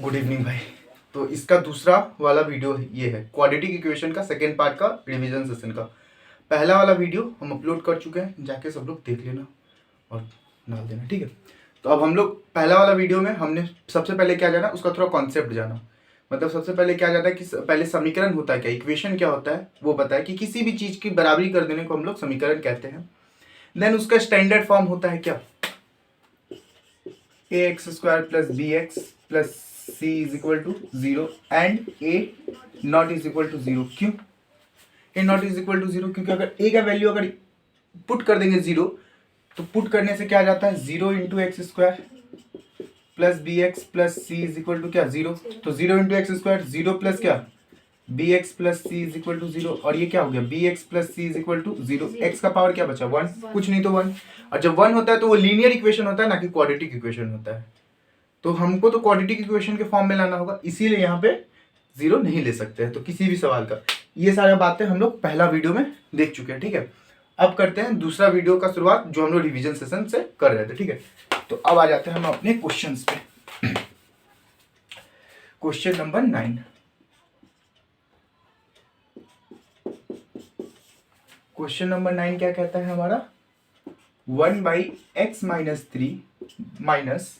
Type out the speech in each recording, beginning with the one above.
Good evening भाई। तो इसका दूसरा वाला वीडियो ये है क्वाड्रेटिक इक्वेशन का सेकेंड पार्ट का रिवीजन सेशन का। पहला वाला वीडियो हम अपलोड कर चुके हैं, जाके सब लोग देख लेना और डाल देना, ठीक है। तो अब हम लोग पहला वाला वीडियो में हमने सबसे पहले क्या जाना, उसका थोड़ा कॉन्सेप्ट जाना। मतलब सबसे पहले क्या जाता है कि पहले समीकरण होता है क्या, इक्वेशन क्या होता है वो बताया कि किसी भी चीज़ की बराबरी कर देने को हम लोग समीकरण कहते हैं। देन उसका स्टैंडर्ड फॉर्म होता है क्या, ax² plus bx plus c is equal to 0 and a not is equal to 0। क्यों a not is equal to 0? क्योंकि अगर a का वैल्यू अगर पुट कर देंगे 0 तो पुट करने से क्या आ जाता है 0 into x square plus b x plus c is equal to क्या 0। तो 0 इंटू एक्स स्क्वायर 0 प्लस क्या b x plus c is equal to 0। और ये क्या हो गया b x plus c is equal to 0। X का पावर क्या बचा 1, कुछ नहीं तो 1। और जब 1 होता है तो वो लीनियर इक्वेशन होता है, ना कि क्वाड्रेटिक इक्वेशन होता है। तो हमको तो क्वाड्रेटिक इक्वेशन के फॉर्म में लाना होगा, इसीलिए यहाँ पे 0 नहीं ले सकते हैं। तो किसी भी सवाल का ये सारी बातें हम लोग पहला वीडियो में देख चुके हैं, ठीक है। अब करते हैं दूसरा वीडियो का शुरुआत जो हम लोग रिवीजन सेशन से कर रहे थे, ठीक है। तो अब आ जाते हैं हम अपने क्वेश्चंस पे। Question number 9। क्वेश्चन नंबर 9 क्या कहता है हमारा, 1/x minus 3 minus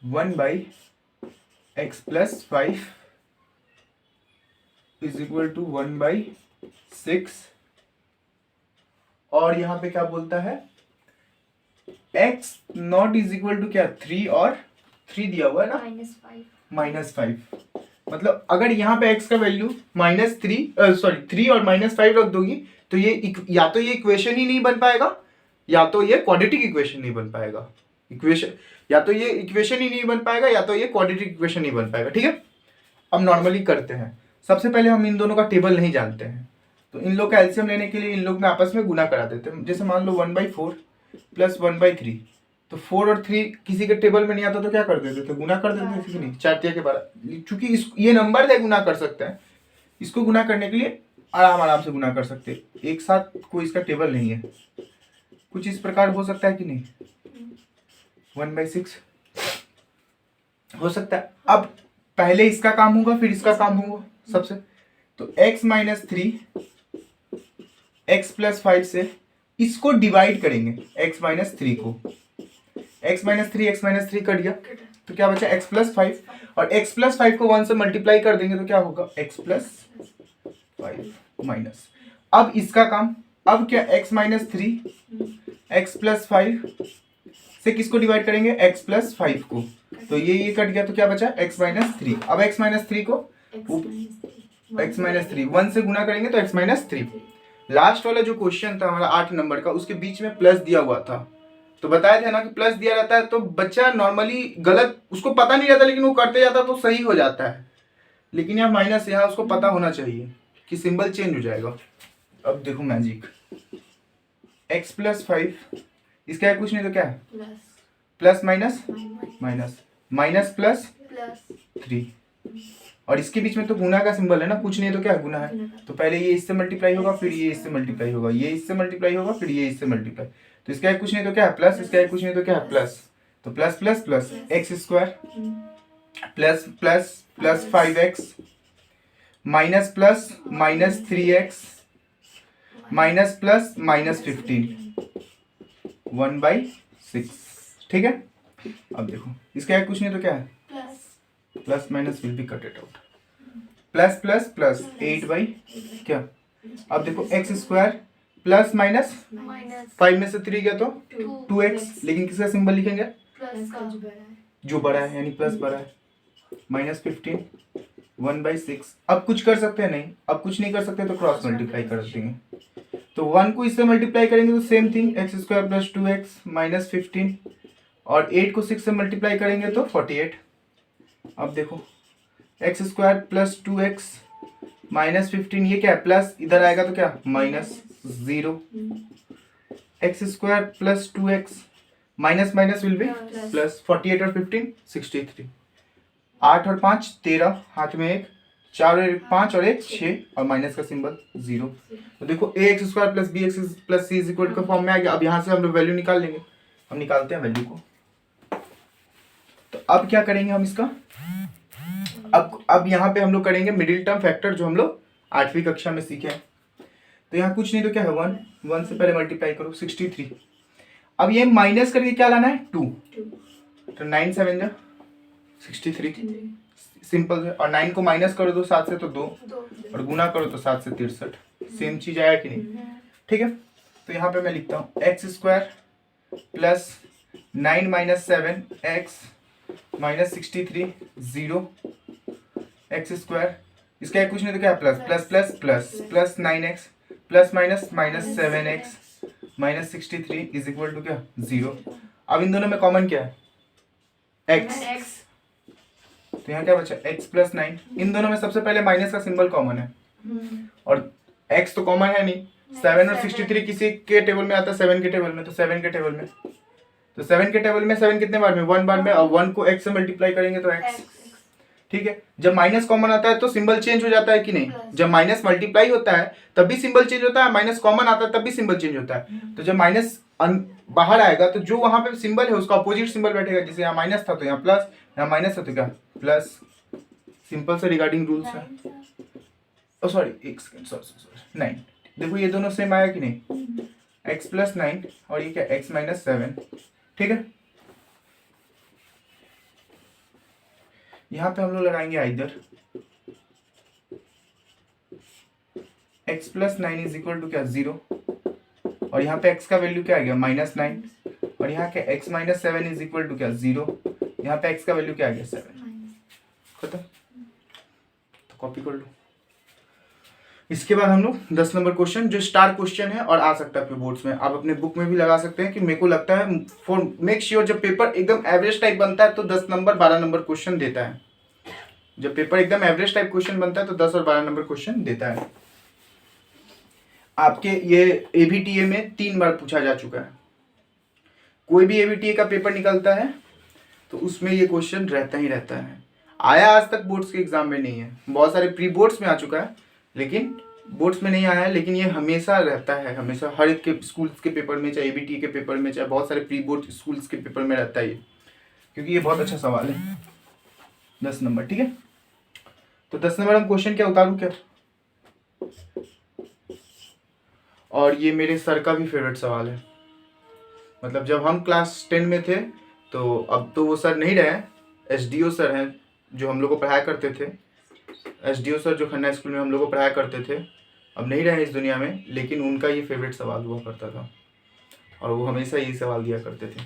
1/x plus 5 is equal to 1/6। और यहां पे क्या बोलता है x not is equal to क्या 3 और 3 दिया हुआ है ना -5। मतलब अगर यहाँ पे x का वैल्यू -3 और -5 रख दोगी तो ये या तो ये इक्वेशन ही नहीं बन पाएगा, या तो ये क्वाड्रेटिक इक्वेशन नहीं बन पाएगा। या तो ये इक्वेशन ही नहीं बन पाएगा, या तो ये क्वाड्रेटिक इक्वेशन नहीं बन पाएगा, ठीक है। अब नॉर्मली करते हैं, सबसे पहले हम इन दोनों का टेबल नहीं जानते हैं, तो इन लोग का एलसीएम लेने के लिए इन लोग में आपस में गुना करा देते हैं। जैसे मान लो 1/4 प्लस 1/3, तो 4 और 3 किसी के टेबल में नहीं आता तो क्या कर देते थे, गुना कर देते थे, किसी नहीं 4 के 12। चूंकि ये नंबर है गुना कर सकते हैं, इसको गुना करने के लिए आराम से गुना कर सकते हैं। एक साथ कोई इसका टेबल नहीं है, कुछ इस प्रकार हो सकता है कि नहीं, 1/6 हो सकता है। अब पहले इसका काम होगा फिर इसका काम होगा सबसे। तो x माइनस 3 x प्लस 5 से इसको डिवाइड करेंगे, x माइनस 3 को, x माइनस 3 कट गया तो क्या बचा x प्लस 5। और x प्लस 5 को 1 से मल्टीप्लाई कर देंगे तो क्या होगा x प्लस 5 माइनस। अब इसका काम, अब क्या x माइनस 3 x प्लस 5 से किसको डिवाइड करेंगे x प्लस 5 को, तो ये कट गया तो क्या बचा x माइनस 3। अब x माइनस 3 को x माइनस 3 1 से गुना करेंगे तो x माइनस 3। लास्ट वाला जो क्वेश्चन था हमारा 8 नंबर का, उसके बीच में प्लस दिया हुआ था, तो बताया था ना कि प्लस दिया रहता है तो बच्चा नॉर्मली गलत, उसको पता नहीं रहता लेकिन वो करते जाता तो सही हो जाता है। लेकिन यहाँ माइनस, यहाँ उसको पता होना चाहिए कि सिंबल चेंज हो जाएगा। अब देखो मैजिक, x प्लस 5 इसका है कुछ नहीं तो क्या है प्लस माइनस माइनस प्लस 3, और इसके बीच में तो गुना का सिंबल है ना, कुछ नहीं तो क्या गुना है। तो पहले ये इससे मल्टीप्लाई होगा, फिर ये इससे मल्टीप्लाई होगा, ये इससे मल्टीप्लाई होगा, फिर ये इससे मल्टीप्लाई। तो इसका है कुछ नहीं तो क्या है प्लस, इसका है कुछ नहीं तो क्या है प्लस। तो plus plus plus x square plus plus plus 5x minus plus minus 3x minus plus minus 15 1/6, ठीक है। अब देखो इसका है कुछ नहीं तो क्या है plus minus will B कटेड out, plus plus plus 8 क्या। अब देखो एक्स स्क्वायर प्लस माइनस 5 में से 3 गया तो 2x, लेकिन किसका सिंबल लिखेंगे जो बड़ा है, यानी प्लस बड़ा है, माइनस 15 1/6। अब कुछ कर सकते हैं नहीं, अब कुछ नहीं कर सकते तो क्रॉस मल्टीप्लाई कर देंगे। तो 1 को इससे मल्टीप्लाई करेंगे तो same thing x square plus 2x minus 15, और 8 को 6 से मल्टीप्लाई करेंगे तो 48। अब देखो x square plus 2x minus 15, ये क्या है प्लस, इधर आएगा तो क्या minus 0। X square plus 2x minus minus will be plus, 48 और 15 63, 8 और 5 13, हाथ में 1, 4 और 5 और 1 6, और माइनस का सिंबल 0। तो देखो a x square plus b x plus c is equal का फॉर्म में आ गया। अब यहाँ से हम लोग वैल्यू निकाल लेंगे, हम निकालते हैं वैल्यू को। तो अब क्या करेंगे हम इसका, अब यहाँ पे हम लोग करेंगे मिडिल टर्म फैक्टर जो हम लोग 8वीं कक्षा में सीखे हैं। तो यहाँ कुछ नहीं तो क्या है 1 से पहले मल्टीप्लाई करो 63। अब ये माइनस करके क्या लाना है 2, तो 9 7 जा 63 सिंपल है। और 9 को माइनस करो तो 7 से तो 2 और गुना करो तो 7 से 63, सेम चीज आया कि नहीं, ठीक है। तो यहाँ पे मैं लिखता हूँ x square plus 9 minus 7 x minus 63 0 x square, इसका कुछ नहीं तो क्या plus plus plus plus plus 9x plus minus minus 7x minus 63 is equal to क्या 0। अब इन दोनों में कॉमन क्या है x, तो यहाँ क्या बचा x प्लस 9। इन दोनों में सबसे पहले माइनस का सिंबल कॉमन है और x तो कॉमन है नहीं। 7 और 63 किसी के टेबल में आता है 7 के टेबल में, तो 7 के टेबल में, तो 7 के टेबल में 7 कितने बार में 1 बार में, और 1 को x से मल्टीप्लाई करेंगे तो x, ठीक है। जब माइनस कॉमन आता है तो सिंबल चेंज हो जाता है कि नहीं, जब माइनस मल्टीप्लाई होता है तब भी सिंबल चेंज होता है, माइनस कॉमन आता है तब भी सिंबल चेंज होता है। तो जब माइनस बाहर आएगा तो जो वहां पे सिंबल है उसका अपोजिट सिंबल बैठेगा, जैसे यहाँ माइनस था तो यहाँ प्लस, यहाँ माइनस था तो क्या प्लस, सिंपल से रिगार्डिंग रूल्स है। ओ सॉरी एक सेकंड, सॉरी 9, देखो ये दोनों सेम आया कि नहीं, x प्लस 9 और ये क्या x माइनस 7, ठीक है। यहाँ पे हम लोग लगाएंगे either x plus 9 is equal to क्या 0, और यहाँ पे x का वैल्यू क्या आ गया माइनस 9, और यहाँ के x minus 7 is equal to क्या 0, यहाँ पे x का वैल्यू क्या आ गया 7, खत्म। तो कॉपी कर लो। इसके बाद हम लोग 10 नंबर क्वेश्चन जो स्टार क्वेश्चन है और आ सकता है आपके बोर्ड्स में, आप अपने बुक में भी लगा सकते हैं कि मेरे को लगता है फॉर मेक श्योर जब पेपर एकदम एवरेज टाइप बनता है तो 10 नंबर 12 नंबर क्वेश्चन देता है। जब पेपर एकदम एवरेज टाइप क्वेश्चन बनता है तो 10 और 12 नंबर क्वेश्चन देता है। आपके ये एबीटीए में 3 बार पूछा जा चुका है। कोई भी एबीटीए का पेपर निकलता है तो उसमें ये क्वेश्चन रहता ही रहता है। आया आज तक बोर्ड्स के एग्जाम में नहीं है, बहुत सारे प्री बोर्ड्स में आ चुका है लेकिन बोर्ड्स में नहीं आया है, लेकिन ये हमेशा रहता है, हमेशा हर एक के स्कूल्स के पेपर में, चाहे एबीटीए के पेपर में, चाहे बहुत सारे प्री बोर्ड स्कूल्स के पेपर में रहता है ये, क्योंकि ये बहुत अच्छा सवाल है। 10 नंबर, ठीक है। तो 10 नंबर हम क्वेश्चन क्या उतारूं क्या, और ये मेरे सर का भी फेवरेट सवाल है। मतलब जब हम क्लास 10 में थे तो अब तो वो सर नहीं रहे, एसडीओ सर हैं जो हम लोग को पढ़ाया करते थे, एसडीओ सर जो खन्ना स्कूल में हम लोग को पढ़ाया करते थे, अब नहीं रहे इस दुनिया में, लेकिन उनका ये फेवरेट सवाल हुआ करता था और वो हमेशा यही सवाल दिया करते थे,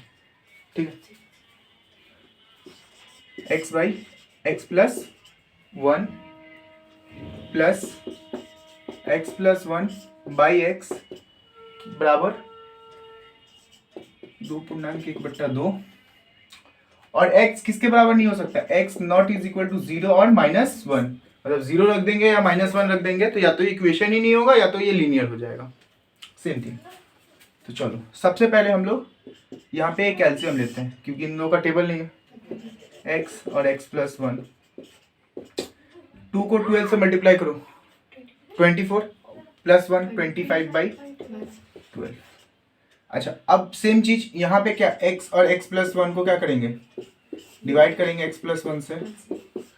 ठीक है। X by x plus 1 plus x plus 1 by x बराबर 2.1/2, और x किसके बराबर नहीं हो सकता, x not is equal to 0 और -1, मतलब 0 रख देंगे या -1 रख देंगे तो या तो इक्वेशन ही नहीं होगा या तो ये लीनियर हो जाएगा, सेम थिंग। तो चलो सबसे पहले हम लोग यहाँ पे कैल्शियम लेते हैं क्योंकि इन लोगों का टेबल नहीं है, x और x प्लस 1, 2 को 12 से मल्टीप्लाई करो 24 प्लस 1 25/12। अच्छा अब सेम चीज यहाँ पे क्या x और x प्लस 1 को क्या करेंगे डिवाइड करेंगे x प्लस 1 से,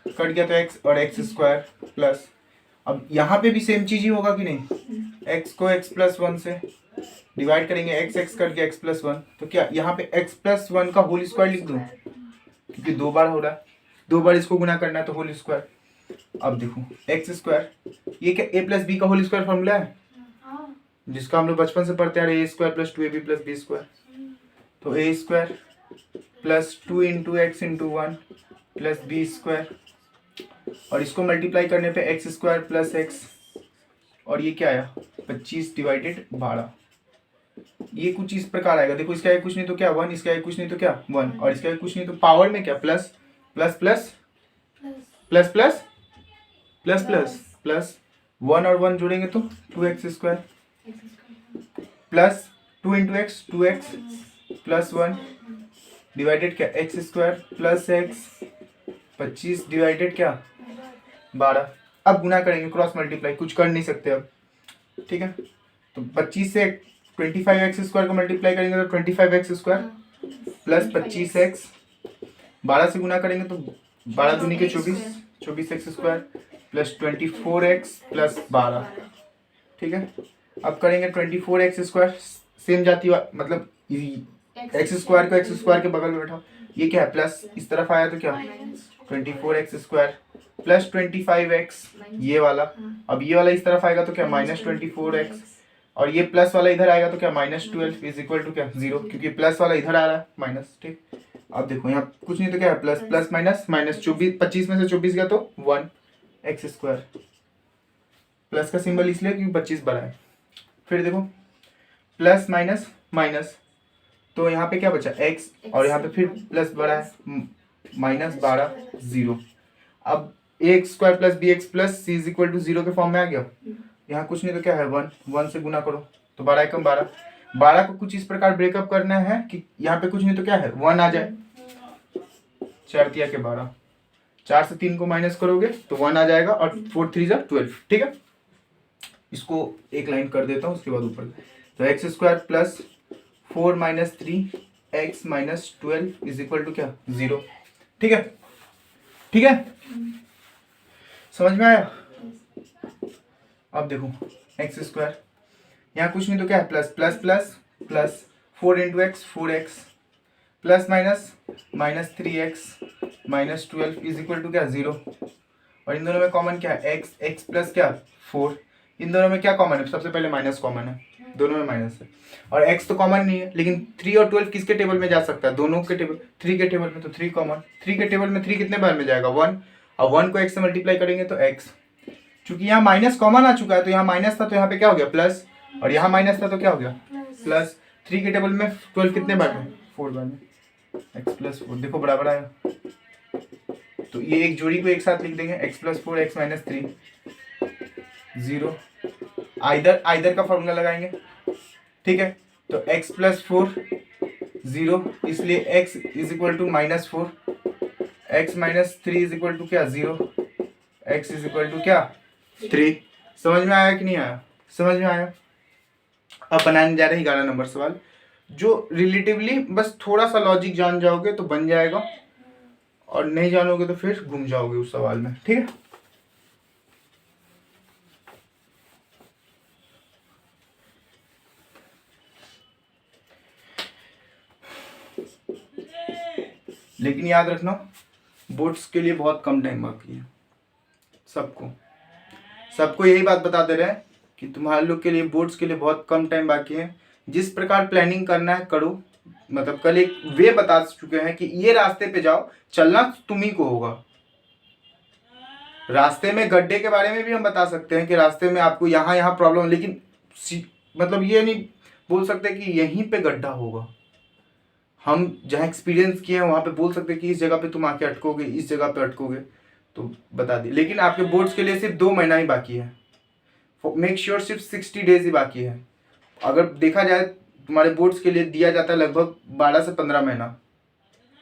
कट गया तो x और x स्क्वायर प्लस, अब यहाँ पे भी सेम चीज ही होगा कि नहीं, x को x प्लस 1 से डिवाइड करेंगे x कट गया x प्लस 1, तो क्या यहाँ पे x प्लस 1 का होल स्क्वायर लिख दूँ क्योंकि 2 बार हो रहा है, 2 बार इसको गुना करना है तो होल स्क्वायर। अब देखो x स्क्वायर ये क्या a प्लस बी का होल स्क्वायर फॉर्मूला है जिसका हम लोग बचपन से पढ़ते आ रहे हैं, a square plus 2ab plus b square, तो a square plus 2 into x into 1 plus b square, और इसको मल्टीप्लाई करने पे एक्स स्क्वायर प्लस एक्स, और ये क्या आया 25/12, ये कुछ इस प्रकार आएगा। देखो इसका कुछ नहीं तो क्या 1, इसका कुछ नहीं तो क्या 1, और इसका कुछ नहीं तो पावर में क्या plus plus plus plus plus plus plus plus 1 और 1 जोड़ेंगे तो 2x square plus 2 into x 2x plus 1 divided क्या x square plus x 25 divided क्या 12। अब गुना करेंगे क्रॉस मल्टीप्लाई, कुछ कर नहीं सकते अब, ठीक है। तो 25 से 25x स्क्वायर को मल्टीप्लाई करेंगे तो 25x स्क्वायर प्लस 25x 12 से गुना करेंगे तो 12 दूनी के 24 x square plus 24x plus 12, ठीक है। अब करेंगे 24x स्क्वायर, सेम जाती मतलब एक्स स्क्वायर को एक्स स्क्वायर के बगल में बैठा, ये क्या है प्लस, इस तरफ आया तो क्या 24x स्क्वायर प्लस 25x ये वाला, अब ये वाला इस तरफ आएगा तो क्या -24x, और ये प्लस वाला इधर आएगा तो क्या -12 इज इक्वल टू क्या 0, क्योंकि प्लस वाला इधर आ रहा है माइनस, ठीक। अब देखो यहाँ कुछ नहीं तो क्या है प्लस प्लस माइनस माइनस, 25 में से 24 गया तो 1x स्क्वायर, प्लस का सिंबल इसलिए क्योंकि 25 बड़ा है। फिर देखो प्लस माइनस माइनस, तो यहाँ पे क्या बचा x, और यहाँ पे फिर प्लस बड़ा है -12 0। अब ax square plus bx plus c is equal to 0 के फॉर्म में आ गया। यहाँ कुछ नहीं तो क्या है 1 से गुना करो तो 12 एकम 12, 12 को कुछ इस प्रकार ब्रेकअप करना है कि यहाँ पे कुछ नहीं तो क्या है 1 आ जाए, 4 तिया के 12, 4 से 3 को माइनस करोगे तो 1 आ जाएगा, और 4 3 जा 12, ठीक है। इसको एक लाइन कर देता हूँ उसके बाद ऊपर, तो x square plus 4 - 3x - 12 is equal to क्या 0, ठीक है, ठीक है, समझ में आया। अब देखो एक्स स्क्वायर, यहाँ कुछ नहीं तो क्या है plus plus plus plus 4 × x 4x plus minus -3x - 12 is equal to क्या 0, और इन दोनों में कॉमन क्या है x प्लस क्या 4, इन दोनों में क्या कॉमन है, सबसे पहले माइनस कॉमन है, दोनों में माइनस है, और x तो कॉमन नहीं है, लेकिन 3 और 12 किसके टेबल में जा सकता है, दोनों के टेबल, 3 के टेबल में, तो 3 कॉमन, 3 के टेबल में 3 कितने बार में जाएगा 1, और 1 को x से मल्टीप्लाई करेंगे तो x, चूंकि यहाँ माइनस कॉमन आ चुका है तो यहाँ माइनस था तो यहाँ पे क्या हो गया प्लस, और यहाँ माइनस था तो क्या हो गया प्लस, 3 के टेबल में 12 कितने बार में 4 बार में, x + 4 देखो बराबर आया, तो ये एक जोड़ी को एक साथ लिख देंगे x + 4 x - 3 0, आइदर का फॉर्मूला लगाएंगे, ठीक है। तो x + 4 0, इसलिए x is equal to -4, x - 3 is equal to क्या 0, x इज इक्वल टू क्या 3। समझ में आया कि नहीं आया, समझ में आया। अब बनाने जा रहे हैं 11 नंबर सवाल, जो रिलेटिवली बस थोड़ा सा लॉजिक जान जाओगे तो बन जाएगा, और नहीं जानोगे तो फिर घूम जाओगे उस सवाल में, ठीक है। लेकिन याद रखना बोर्ड्स के लिए बहुत कम टाइम बाकी है, सबको यही बात बता दे रहे हैं कि तुम्हारे लोग के लिए बोर्ड्स के लिए बहुत कम टाइम बाकी है। जिस प्रकार प्लानिंग करना है करो, मतलब कल एक वे बता चुके हैं कि ये रास्ते पे जाओ, चलना तुम्ही को होगा। रास्ते में गड्ढे के बारे में भी हम बता सकते हैं कि रास्ते में आपको यहाँ प्रॉब्लम, लेकिन मतलब ये नहीं बोल सकते कि यहीं पे गड्ढा होगा। हम जहाँ एक्सपीरियंस किए हैं वहाँ पे बोल सकते हैं कि इस जगह पे तुम आके अटकोगे, इस जगह पे अटकोगे, तो बता दी। लेकिन आपके बोर्ड्स के लिए सिर्फ 2 महीना ही बाकी है, मेक श्योर सिर्फ 60 डेज ही बाकी है। अगर देखा जाए तुम्हारे बोर्ड्स के लिए दिया जाता है लगभग 12 से 15 महीना,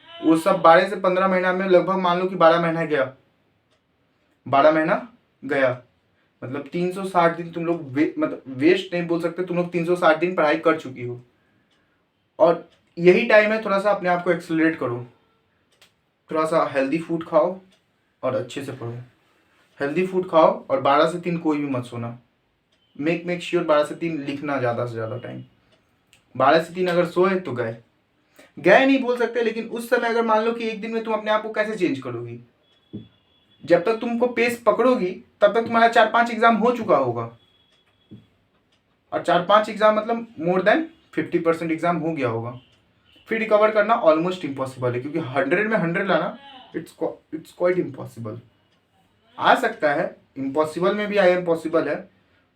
वो सब 12 से 15 महीना में लगभग मान लो कि 12 महीना गया, 12 महीना गया, मतलब 360 दिन तुम लोग मतलब वेस्ट नहीं बोल सकते, तुम लोग 360 दिन पढ़ाई कर चुकी हो। और यही टाइम है थोड़ा सा अपने आप को एक्सेलरेट करो, थोड़ा सा हेल्दी फूड खाओ और अच्छे से पढ़ो। हेल्दी फूड खाओ और 12 से 3 कोई भी मत सोना, मेक श्योर 12 से 3 लिखना ज़्यादा से ज़्यादा टाइम। 12 से 3 अगर सोए तो गए नहीं बोल सकते, लेकिन उस समय अगर मान लो कि एक दिन में तुम अपने आप को कैसे चेंज करोगी, जब तक तुमको पेस पकड़ोगी तब तक तुम्हारा 4-5 एग्जाम हो चुका होगा, और 4-5 एग्जाम मतलब मोर देन 50% एग्जाम हो गया होगा। फिर रिकवर करना ऑलमोस्ट इम्पॉसिबल है, क्योंकि 100 में 100 लाना इट्स क्वाइट इम्पॉसिबल। आ सकता है, इम्पॉसिबल में भी आई एम पॉसिबल है,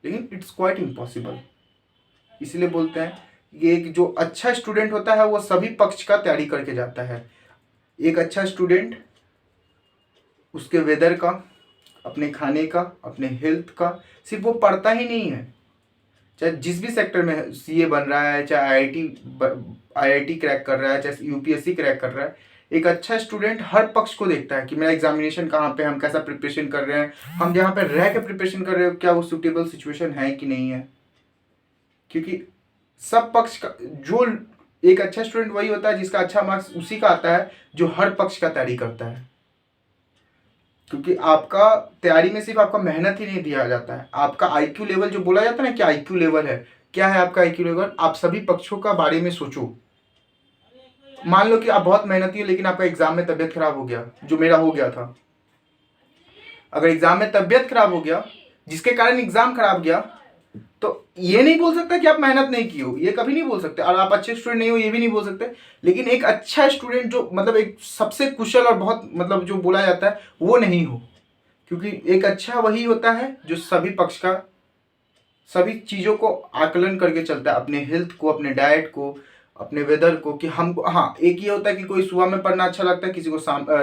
लेकिन इट्स क्वाइट इम्पॉसिबल। इसलिए बोलते हैं ये एक जो अच्छा स्टूडेंट होता है वो सभी पक्ष का तैयारी करके जाता है। एक अच्छा स्टूडेंट उसके वेदर का, अपने खाने का, अपने हेल्थ का, सिर्फ वो पढ़ता ही नहीं है, चाहे जिस भी सेक्टर में सीए बन रहा है, चाहे आईआईटी क्रैक कर रहा है, चाहे यूपीएससी क्रैक कर रहा है, एक अच्छा स्टूडेंट हर पक्ष को देखता है कि मेरा एग्जामिनेशन कहाँ पे, हम कैसा प्रिपरेशन कर रहे हैं, हम जहाँ पे रह के प्रिपरेशन कर रहे हो क्या वो सूटेबल सिचुएशन है कि नहीं है। क्योंकि सब पक्ष का जो एक अच्छा स्टूडेंट वही होता है जिसका अच्छा मार्क्स उसी का आता है जो हर पक्ष का तैयारी करता है, क्योंकि आपका तैयारी में सिर्फ आपका मेहनत ही नहीं दिया जाता है, आपका आईक्यू लेवल जो बोला जाता है ना कि आईक्यू लेवल है, क्या है आपका आईक्यू लेवल? आप सभी पक्षों का बारे में सोचो। मान लो कि आप बहुत मेहनती हो लेकिन आपका एग्जाम में तबियत खराब हो गया, जो मेरा हो गया था। अगर एग्जाम में तबियत खराब हो गया जिसके कारण एग्जाम खराब गया, तो ये नहीं बोल सकता कि आप मेहनत नहीं की हो, ये कभी नहीं बोल सकते, और आप अच्छे स्टूडेंट नहीं हो ये भी नहीं बोल सकते। लेकिन एक अच्छा स्टूडेंट जो मतलब एक सबसे कुशल और बहुत मतलब जो बोला जाता है वो नहीं हो, क्योंकि एक अच्छा वही होता है जो सभी पक्ष का सभी चीज़ों को आकलन करके चलता है, अपने हेल्थ को, अपने डाइट को, अपने वेदर को, कि हमको, हाँ एक ये होता है कि कोई सुबह में पढ़ना अच्छा लगता है, किसी को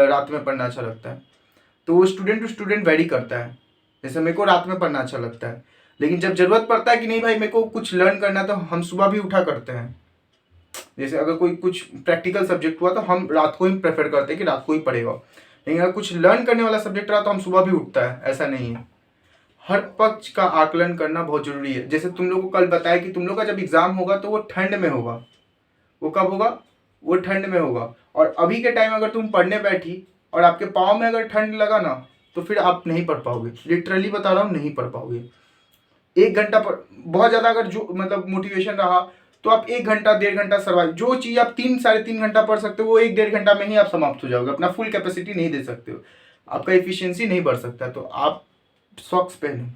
रात में पढ़ना अच्छा लगता है, तो वो स्टूडेंट टू स्टूडेंट वेरी करता है। जैसे मेरे को रात में पढ़ना अच्छा लगता है, लेकिन जब जरूरत पड़ता है कि नहीं भाई मेरे को कुछ लर्न करना है, तो हम सुबह भी उठा करते हैं। जैसे अगर कोई कुछ प्रैक्टिकल सब्जेक्ट हुआ तो हम रात को ही प्रेफर करते हैं कि रात को ही पढ़ेगा, लेकिन अगर कुछ लर्न करने वाला सब्जेक्ट रहा तो हम सुबह भी उठता है, ऐसा नहीं है। हर पक्ष का आकलन करना बहुत जरूरी है। जैसे तुम लोग को कल बताया कि तुम लोग का जब एग्जाम होगा तो वो ठंड में होगा। वो कब होगा? वो ठंड में होगा। और अभी के टाइम अगर तुम पढ़ने बैठी और आपके पाँव में अगर ठंड लगा ना, तो फिर आप नहीं पढ़ पाओगे, लिटरली बता रहा हूँ, नहीं पढ़ पाओगे। 1 घंटा पर बहुत ज़्यादा अगर जो मतलब मोटिवेशन रहा तो आप 1 घंटा 1.5 घंटा सर्वाइव, जो चीज़ आप 3-3.5 घंटा पढ़ सकते हो वो 1-1.5 घंटा में ही आप समाप्त हो जाओगे, अपना फुल कैपेसिटी नहीं दे सकते हो, आपका एफिशिएंसी नहीं बढ़ सकता। तो आप सॉक्स पहनो,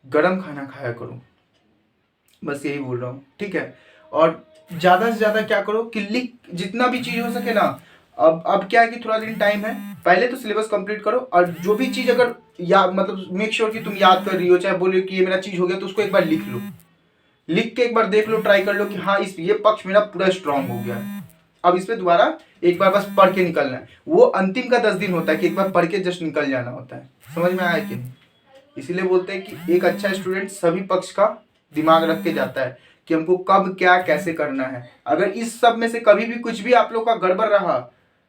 गर्म खाना खाया करो, बस यही बोल रहा हूँ, ठीक है। और ज़्यादा से ज़्यादा क्या करो कि लिख जितना भी चीज़ हो सके ना। अब क्या है कि थोड़ा दिन टाइम है, पहले तो सिलेबस कंप्लीट करो, और जो भी चीज़ अगर या मतलब मेक श्योर कि तुम याद कर रही हो, चाहे बोलो कि ये मेरा चीज़ हो गया, तो उसको एक बार लिख लो, लिख के एक बार देख लो, ट्राई कर लो कि हाँ इस ये पक्ष मेरा पूरा स्ट्रांग हो गया है। अब इस पे दोबारा एक बार बस पढ़ के निकलना है। वो अंतिम का 10 दिन होता है कि एक बार पढ़ के जस्ट निकल जाना होता है। समझ में आया कि नहीं? इसीलिए बोलते हैं कि एक अच्छा स्टूडेंट सभी पक्ष का दिमाग रख के जाता है कि हमको कब क्या कैसे करना है। अगर इस सब में से कभी भी कुछ भी आप लोग का गड़बड़ रहा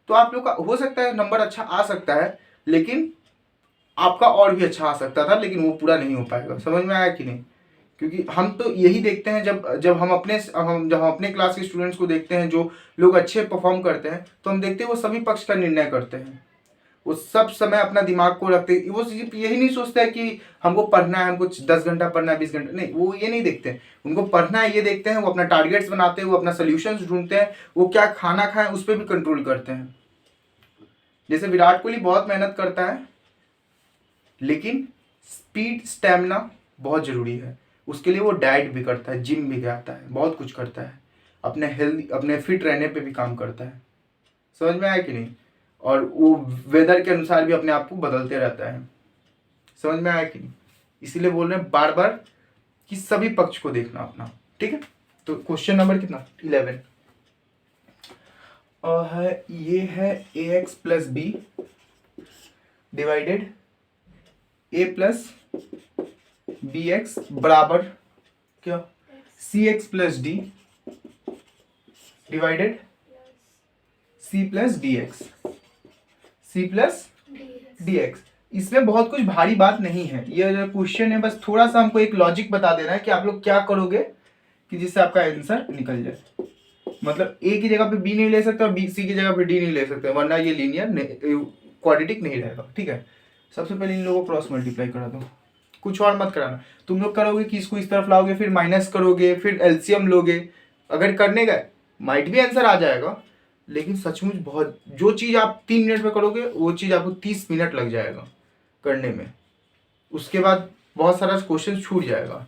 तो आप लोग का हो सकता है नंबर अच्छा आ सकता है, लेकिन आपका और भी अच्छा आ सकता था, लेकिन वो पूरा नहीं हो पाएगा। समझ में आया कि नहीं? क्योंकि हम तो यही देखते हैं, जब हम अपने क्लास के स्टूडेंट्स को देखते हैं जो लोग अच्छे परफॉर्म करते हैं, तो हम देखते हैं वो सभी पक्ष का निर्णय करते हैं, वो सब समय अपना दिमाग को रखते हैं। वो सिर्फ यही नहीं सोचता है कि हमको पढ़ना है, हमको 10 घंटा पढ़ना है, 20 घंटा नहीं, वो ये नहीं देखते हैं। उनको पढ़ना है ये देखते हैं, वो अपना टारगेट्स बनाते हैं, वो अपना सोल्यूशंस ढूंढते हैं, वो क्या खाना खाएं उस पर भी कंट्रोल करते हैं। जैसे विराट कोहली बहुत मेहनत करता है, लेकिन स्पीड स्टेमिना बहुत ज़रूरी है, उसके लिए वो डाइट भी करता है, जिम भी जाता है, बहुत कुछ करता है, अपने हेल्थ अपने फिट रहने पे भी काम करता है। समझ में आया कि नहीं? और वो वेदर के अनुसार भी अपने आप को बदलते रहता है। समझ में आया कि नहीं? इसीलिए बोल रहे हैं बार बार कि सभी पक्ष को देखना अपना, ठीक है। तो क्वेश्चन नंबर कितना? 11 है, ये है ax plus b divided a plus b x बराबर क्या? C x plus d divided c plus d x, c plus d x. इसमें बहुत कुछ भारी बात नहीं है, ये जो क्वेश्चन है बस थोड़ा सा हमको एक लॉजिक बता देना है कि आप लोग क्या करोगे कि जिससे आपका आंसर निकल जाए। मतलब ए की जगह पे बी नहीं ले सकते और बी सी की जगह पे डी नहीं ले सकते, वरना ये लीनियर क्वाड्रेटिक नहीं रहेगा, ठीक है। सबसे पहले इन लोगों को क्रॉस मल्टीप्लाई करा दो, कुछ और मत कराना। तुम लोग करोगे कि इसको इस तरफ लाओगे, फिर माइनस करोगे, फिर एलसीएम लोगे। अगर करने गए माइट भी आंसर आ जाएगा, लेकिन सचमुच बहुत जो चीज़ आप 3 मिनट में करोगे वो चीज़ आपको 30 मिनट लग जाएगा करने में। उसके बाद बहुत सारा क्वेश्चन छूट जाएगा।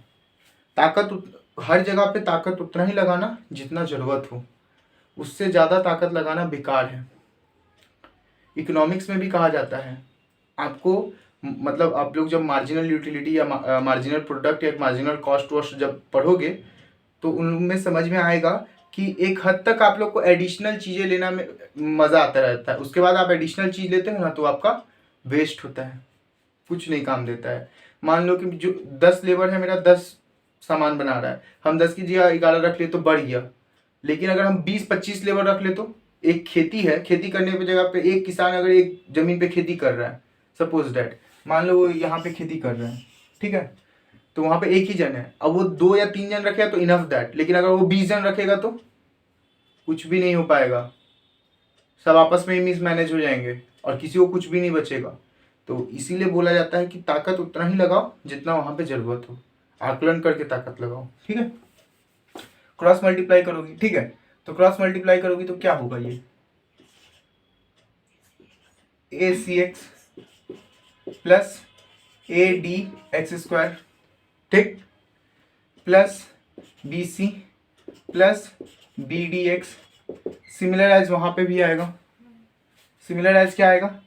हर जगह पे ताकत उतना ही लगाना जितना ज़रूरत हो, उससे ज़्यादा ताकत लगाना बेकार है। इकोनॉमिक्स में भी कहा जाता है आपको, मतलब आप लोग जब मार्जिनल यूटिलिटी या मार्जिनल प्रोडक्ट या मार्जिनल कॉस्ट वॉस्ट जब पढ़ोगे तो उनमें समझ में आएगा कि एक हद तक आप लोग को एडिशनल चीज़ें लेना में मज़ा आता रहता है। उसके बाद आप एडिशनल चीज़ लेते हो ना तो आपका वेस्ट होता है, कुछ नहीं काम देता है। मान लो कि जो 10 लेबर है, मेरा 10 सामान बना रहा है, हम 10 की जगह 11 रख ले तो बढ़ गया। लेकिन अगर हम 20-25 लेबर रख ले तो एक खेती है, खेती करने की जगह पे एक किसान अगर एक ज़मीन पे खेती कर रहा है, सपोज डैट मान लो वो यहाँ पे खेती कर रहे हैं, ठीक है, तो वहाँ पे एक ही जन है। अब वो 2 या 3 जन रखेगा तो इनफ दैट, लेकिन अगर वो 20 जन रखेगा तो कुछ भी नहीं हो पाएगा, सब आपस में ही मिसमैनेज हो जाएंगे और किसी को कुछ भी नहीं बचेगा। तो इसीलिए बोला जाता है कि ताकत उतना ही लगाओ जितना वहां पे जरूरत हो, आकलन करके ताकत लगाओ। ठीक है, क्रॉस मल्टीप्लाई करोगी, ठीक है, तो क्रॉस मल्टीप्लाई करोगी तो क्या होगा, ये a c x plus a d x square, ठीक, plus b c plus b d x. Similar as वहां पे भी आएगा, सिमिलर एज क्या आएगा,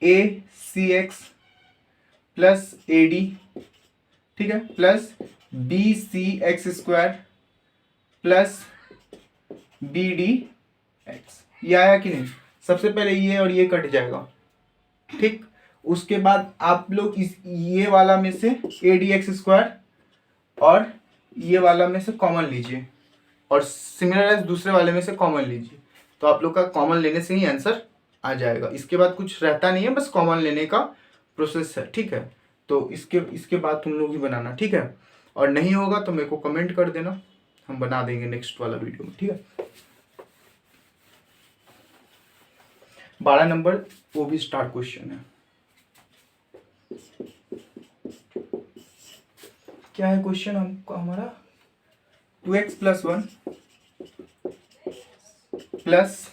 a c x plus a d, ठीक है, plus b c x square plus b d x. ये आया कि नहीं, सबसे पहले ये और ये कट जाएगा, ठीक। उसके बाद आप लोग इस ये वाला में से ए डी एक्स स्क्वायर और ये वाला में से कॉमन लीजिए और सिमिलर एज दूसरे वाले में से कॉमन लीजिए, तो आप लोग का कॉमन लेने से ही आंसर आ जाएगा। इसके बाद कुछ रहता नहीं है, बस कॉमन लेने का प्रोसेस है, ठीक है। तो इसके बाद तुम लोग ही बनाना, ठीक है, और नहीं होगा तो मेरे को कमेंट कर देना, हम बना देंगे नेक्स्ट वाला वीडियो में, ठीक है। 12 नंबर वो भी स्टार्ट क्वेश्चन है। क्या है क्वेश्चन हमको हमारा, 2x plus 1 plus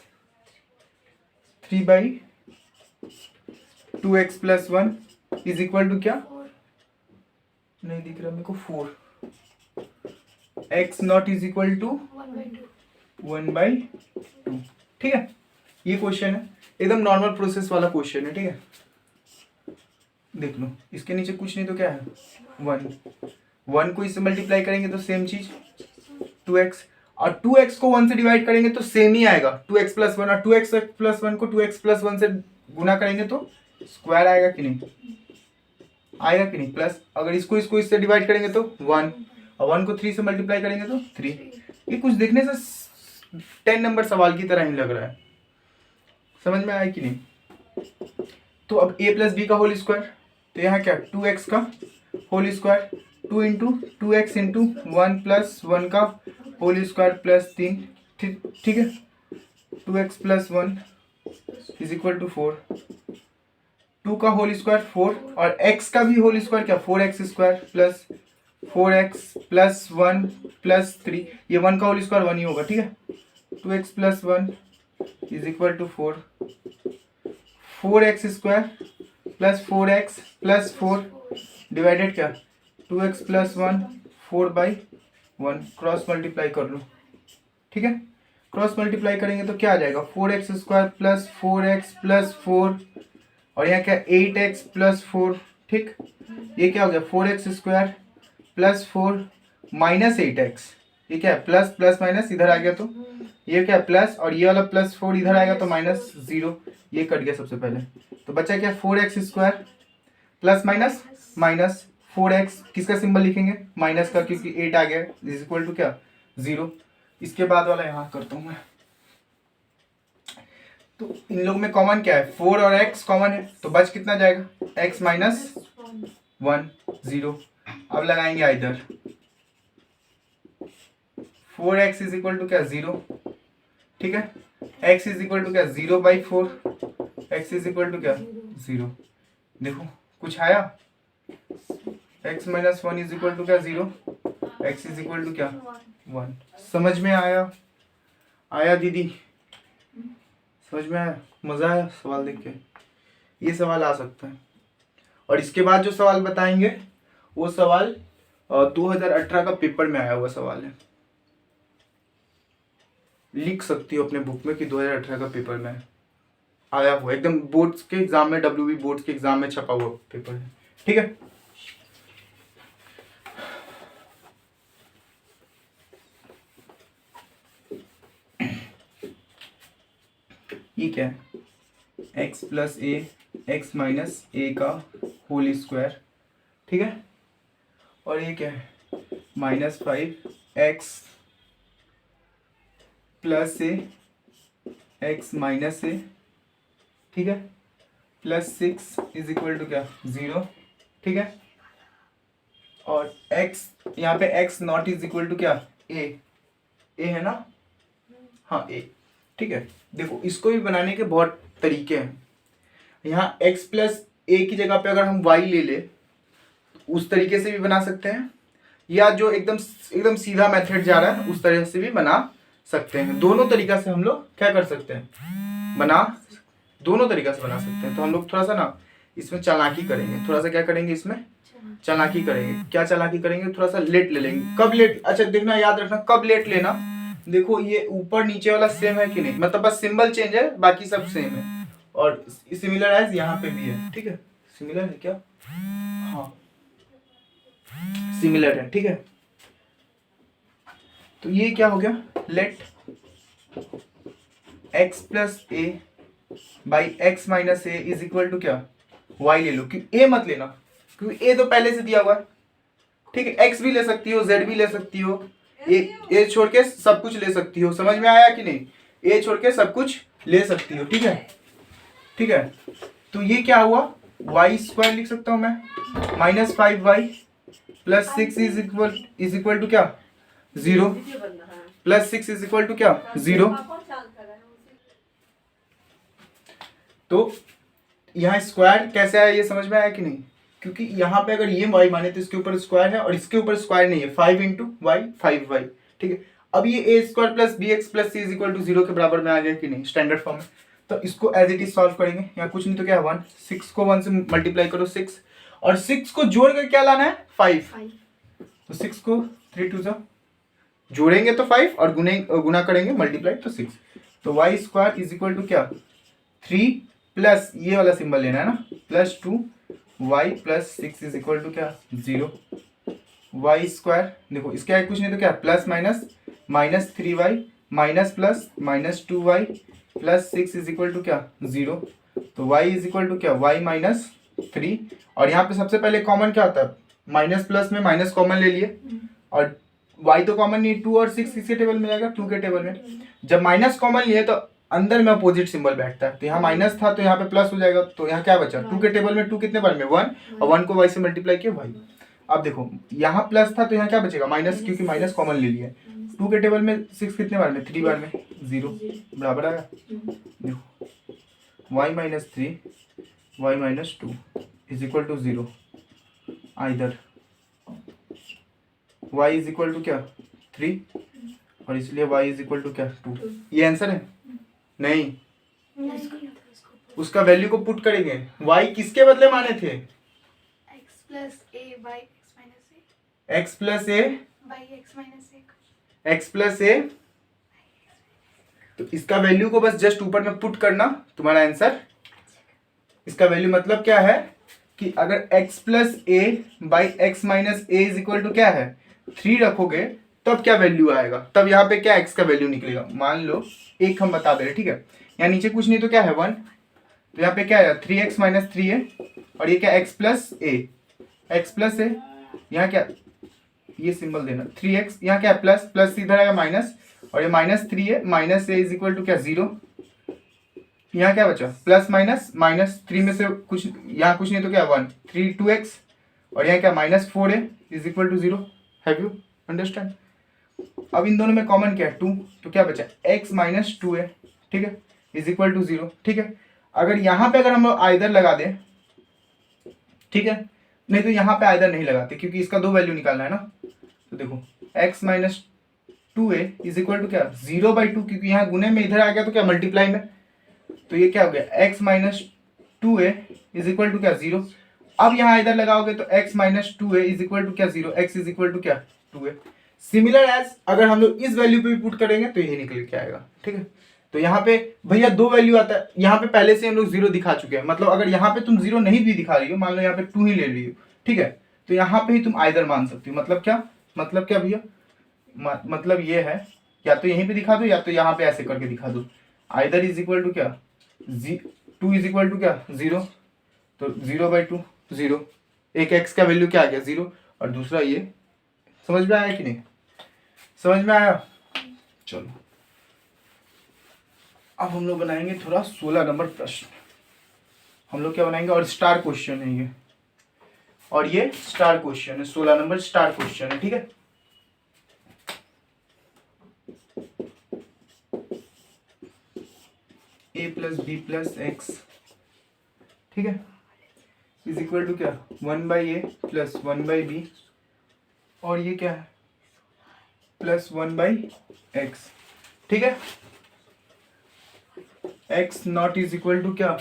3/2x plus 1 is equal to क्या, नहीं दिख रहा मेरे को, 4। x not is equal to 1/2, ठीक है। ये क्वेश्चन है, एकदम नॉर्मल प्रोसेस वाला क्वेश्चन है, ठीक है। देख लो, इसके नीचे कुछ नहीं तो क्या है, 1 को इससे मल्टीप्लाई करेंगे तो सेम चीज 2x, और 2x को 1 से डिवाइड करेंगे तो सेम ही आएगा 2x प्लस 1, और 2x प्लस 1 को 2x प्लस 1 से गुना करेंगे तो स्क्वायर आएगा कि नहीं, आएगा कि नहीं, प्लस। अगर इसको इससे डिवाइड करेंगे तो 1, और 1 को 3 से मल्टीप्लाई करेंगे तो 3। ये कुछ देखने से 10 नंबर सवाल की तरह ही लग रहा है, समझ में आया कि नहीं। तो अब a प्लस बी का होल स्क्वायर, तो यहाँ क्या 2x का whole square, 2 into 2x into 1 plus 1 का होल स्क्वायर प्लस 3, ठीक है। 2x plus 1 is equal to 4, 2 का होल स्क्वायर 4, और x का भी होल स्क्वायर क्या 4x square plus 4x plus 1 plus 3, ये 1 का होल स्क्वायर 1 ही होगा, ठीक है। 2x plus 1 is equal to 4, 4x square plus 4x plus 4 divided क्या 2x प्लस 1 4/1, क्रॉस मल्टीप्लाई कर लो, ठीक है। क्रॉस मल्टीप्लाई करेंगे तो क्या आ जाएगा, 4x square plus 4x plus 4, और यहाँ क्या 8x प्लस 4, ठीक। ये क्या हो गया 4x square plus 4 minus 8x, ये क्या है प्लस प्लस माइनस इधर आ गया, तो ये क्या प्लस, और ये वाला प्लस 4 इधर आएगा तो माइनस 0, ये कट गया सबसे पहले। तो बचा क्या 4x square plus minus minus 4x, किसका सिंबल लिखेंगे माइनस का, क्योंकि 8 आ गया इज इक्वल टू क्या 0। इसके बाद वाला यहाँ करता हूँ मैं, तो इन लोग में कॉमन क्या है 4 और x कॉमन है, तो बच कितना जाएगा x माइनस 1 0। अब लगाएंगे इधर 4x इज इक्वल टू क्या 0, ठीक है। x इज इक्वल टू क्या 0/4, x इज इक्वल टू क्या 0। देखो कुछ आया, x minus 1 is equal to क्या 0, x इज इक्वल टू क्या 1। समझ में आया, आया दीदी, समझ में आया, मजा आया सवाल देख के। ये सवाल आ सकता है, और इसके बाद जो सवाल बताएंगे वो सवाल 2018 का पेपर में आया हुआ सवाल है, लिख सकती हो अपने बुक में कि 2018 का पेपर में आया हुआ, एकदम बोर्ड्स के एग्जाम में, WB बोर्ड्स के एग्जाम में छपा हुआ पेपर है, ठीक है। ये क्या है x plus a x minus ए का होल स्क्वायर, ठीक है। और ये क्या है -5x plus a x minus ए, ठीक है, प्लस 6 इज इक्वल टू क्या 0, ठीक है। और x यहाँ पे x not is equal to क्या ए है ना, हाँ ए, ठीक है। देखो इसको भी बनाने के बहुत तरीके हैं। यहाँ x प्लस ए की जगह पे अगर हम y ले ले उस तरीके से भी बना सकते हैं, या जो एकदम एकदम सीधा मेथड जा रहा है उस तरह से भी बना सकते हैं। दोनों तरीका से हम लोग क्या कर सकते हैं, दोनों तरीका से बना सकते हैं। तो हम लोग थोड़ा सा ना इसमें चालाकी करेंगे, थोड़ा सा क्या करेंगे इसमें चालाकी करेंगे। क्या चालाकी करेंगे, थोड़ा सा लेट ले लेंगे। कब लेट, अच्छा देखना याद रखना कब लेट लेना। देखो ये ऊपर नीचे वाला सेम है कि नहीं, मतलब बस सिंबल चेंज है, बाकी सब सेम है। और सिमिलर एज यहाँ पे भी है, ठीक है। सिमिलर है क्या, हाँ सिमिलर है, ठीक है। तो ये क्या हो गया, let x plus a by x minus a is equal to क्या, y ले लो, क्योंकि a मत लेना क्योंकि a तो पहले से दिया हुआ है, ठीक है। x भी ले सकती हो, z भी ले सकती हो, a छोड़ के सब कुछ ले सकती हो। समझ में आया कि नहीं, a छोड़ के सब कुछ ले सकती हो, ठीक है, ठीक है। तो ये क्या हुआ, y स्क्वायर लिख सकता हूं मैं, minus 5y plus 6 is equal to क्या 0, प्लस 6 इज इक्वल टू क्या 0। तो यहाँ स्क्वायर कैसे आया ये समझ में आया कि नहीं, क्योंकि यहाँ पे अगर ये y माने तो इसके ऊपर स्क्वायर है और इसके ऊपर स्क्वायर नहीं है, 5 इंटू वाई 5y, ठीक है। अब ये a square plus b x plus c is equal to 0 के बराबर में आ गया कि नहीं, स्टैंडर्ड फॉर्म में। तो इसको एज इट इज सॉल्व करेंगे, यहाँ कुछ नहीं तो क्या है 1, 6 को 1 से मल्टीप्लाई करो 6, और 6 को जोड़ कर क्या लाना है 5, तो 6 को 3 टू जोड़ेंगे तो 5 और गुना करेंगे मल्टीप्लाई तो 6। तो y square is equal to क्या 3 प्लस ये वाला सिंबल लेना है ना, plus 2 y plus 6 is equal to क्या 0। वाई स्क्वायर देखो इसके आगे कुछ नहीं तो क्या plus minus minus 3y minus plus minus 2y plus 6 is equal to क्या 0। तो y इज इक्वल टू क्या y माइनस 3, और यहाँ पे सबसे पहले कॉमन क्या होता है, माइनस प्लस में माइनस कॉमन ले लिए, और y तो कॉमन नहीं, 2 और 6 किसके टेबल में जाएगा 2 के टेबल में। जब माइनस कॉमन लिए तो अंदर में अपोजिट सिंबल बैठता है, तो यहाँ माइनस था तो यहाँ पे प्लस हो जाएगा, तो यहाँ क्या बचा 2 के टेबल में 2 कितने बार में 1, और 1 को y से मल्टीप्लाई किया y। अब देखो यहाँ प्लस था तो यहाँ क्या बचेगा माइनस, क्योंकि माइनस कॉमन ले लिया। 2 के टेबल में 6 कितने बार में 3 बार में 0 बराबर आया। देखो y minus 3 y minus 2 is equal to 0, either y is equal to क्या 3 और इसलिए y इज इक्वल टू क्या 2। ये आंसर है नहीं, उसका वैल्यू को पुट करेंगे। y किसके बदले माने थे, x plus a by x minus a, x plus a by x minus a, x plus a, तो इसका वैल्यू को बस जस्ट ऊपर में पुट करना, तुम्हारा आंसर। इसका वैल्यू मतलब क्या है कि अगर x plus a by x minus a is equal to क्या है 3 रखोगे तब क्या वैल्यू आएगा, तब यहाँ पे क्या x का वैल्यू निकलेगा। मान लो एक हम बता दे रहे, ठीक है। यहाँ नीचे कुछ नहीं तो क्या है 1, तो यहाँ पे क्या है 3x माइनस 3 है, और ये क्या x plus a, x plus ए, यहाँ क्या ये सिंबल देना 3x, यहाँ क्या है प्लस प्लस इधर आएगा माइनस, और ये माइनस 3 है, minus a is equal to क्या 0। यहाँ क्या बचा प्लस माइनस माइनस 3 में से कुछ, यहाँ कुछ नहीं तो क्या 1 3 2x, और यहाँ क्या माइनस 4 है is equal to 0। Have you understand. अब इन दोनों में कॉमन क्या है 2, तो क्या बचा x माइनस 2 है, ठीक है, इज इक्वल टू 0, ठीक है। अगर यहाँ पे अगर हम लोग आइदर लगा दें, ठीक है, नहीं तो यहाँ पे आइदर नहीं लगाते क्योंकि इसका 2 वैल्यू निकालना है ना। तो देखो x minus 2a is equal to क्या 0/2, क्योंकि यहाँ गुने में इधर आ गया तो क्या मल्टीप्लाई में, तो ये क्या हो गया x minus 2a is equal to क्या 0। अब यहाँ इधर लगाओगे तो x minus 2a is equal to क्या 0, x इज इक्वल टू क्या 2a। सिमिलर एज अगर हम लोग इस वैल्यू पे भी पुट करेंगे तो ये निकल के आएगा, ठीक है। तो यहाँ पे भैया 2 वैल्यू आता है, यहाँ पे पहले से हम लोग 0 दिखा चुके हैं, मतलब अगर यहाँ पे तुम 0 नहीं भी दिखा रही हो, मान लो यहाँ पे 2 ही ले रही हो, ठीक है, तो यहाँ पे ही तुम आइदर मान सकती हो। मतलब क्या भैया, मतलब ये है या तो यहीं पे दिखा दो या तो यहाँ पे ऐसे करके दिखा दो। आइदर इज इक्वल टू क्या 2 इज इक्वल टू क्या 0, तो 0/2 0, एक x का वैल्यू क्या आ गया 0, और दूसरा ये। समझ में आया कि नहीं, समझ में आया। चलो अब हम लोग बनाएंगे थोड़ा 16 नंबर प्रश्न। हम लोग क्या बनाएंगे, और स्टार क्वेश्चन है ये, और ये स्टार क्वेश्चन है, 16 नंबर स्टार क्वेश्चन है, ठीक है। ए प्लस बी प्लस एक्स, ठीक है, इज इक्वल टू क्या 1/a प्लस 1/b, और ये क्या है प्लस 1/x, ठीक है। x not is equal to क्या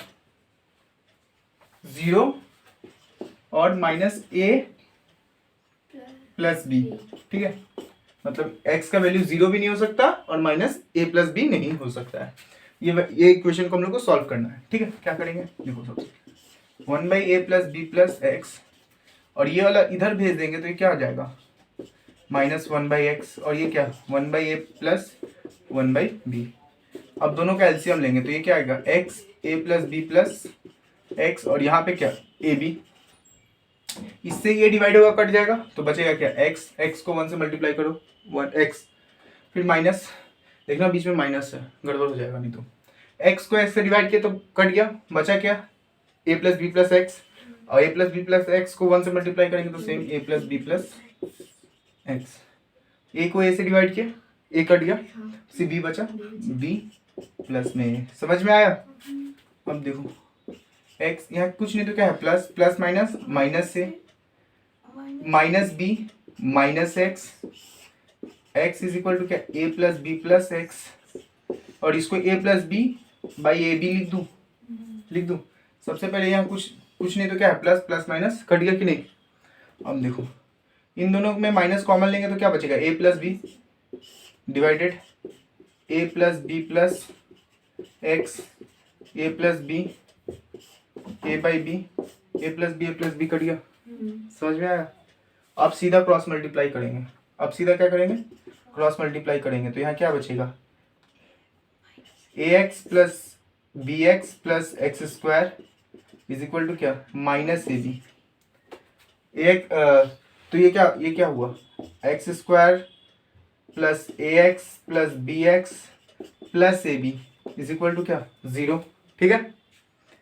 0 और माइनस a प्लस b, ठीक है, मतलब x का वैल्यू 0 भी नहीं हो सकता और माइनस a प्लस b नहीं हो सकता है। ये इक्वेशन को हम लोग को सॉल्व करना है, ठीक है। क्या करेंगे देखो, सबसे 1/a plus b plus x, और ये वाला इधर भेज देंगे तो ये क्या आ जाएगा -1/x, और ये क्या 1/a प्लस 1/b। अब दोनों का एलसीएम लेंगे तो ये क्या आएगा x a plus b plus x, और यहाँ पे क्या ए बी, इससे ये डिवाइड होगा कट जाएगा तो बचेगा क्या x को 1 से मल्टीप्लाई करो 1x, फिर माइनस, देखना बीच में माइनस है गड़बड़ हो जाएगा नहीं तो, x को x से डिवाइड किया तो कट गया, बचा क्या a plus b plus x, और a plus b plus x को 1 से मल्टीप्लाई करेंगे तो same a plus b plus x, a को a से डिवाइड किया a कट गया, सी b बचा b प्लस में a। समझ में आया। अब देखो x यहाँ कुछ नहीं तो क्या है प्लस प्लस माइनस माइनस से minus b minus x is equal to क्या a plus b plus x, और इसको a plus b by a b लिख दूँ। सबसे पहले यहाँ कुछ नहीं तो क्या है प्लस प्लस माइनस कट गया कि नहीं। अब देखो इन दोनों में माइनस कॉमन लेंगे तो क्या बचेगा a plus b divided a plus b plus x, a plus b a by b, a plus b cut गया। समझ में आया। अब सीधा क्रॉस मल्टीप्लाई करेंगे, अब सीधा क्या करेंगे क्रॉस मल्टीप्लाई करेंगे तो यहाँ क्या बचेगा a x plus b x plus x square is equal to क्या माइनस ए बी। एक तो ये क्या हुआ x square plus a x plus b x plus a b is equal to क्या 0, ठीक है,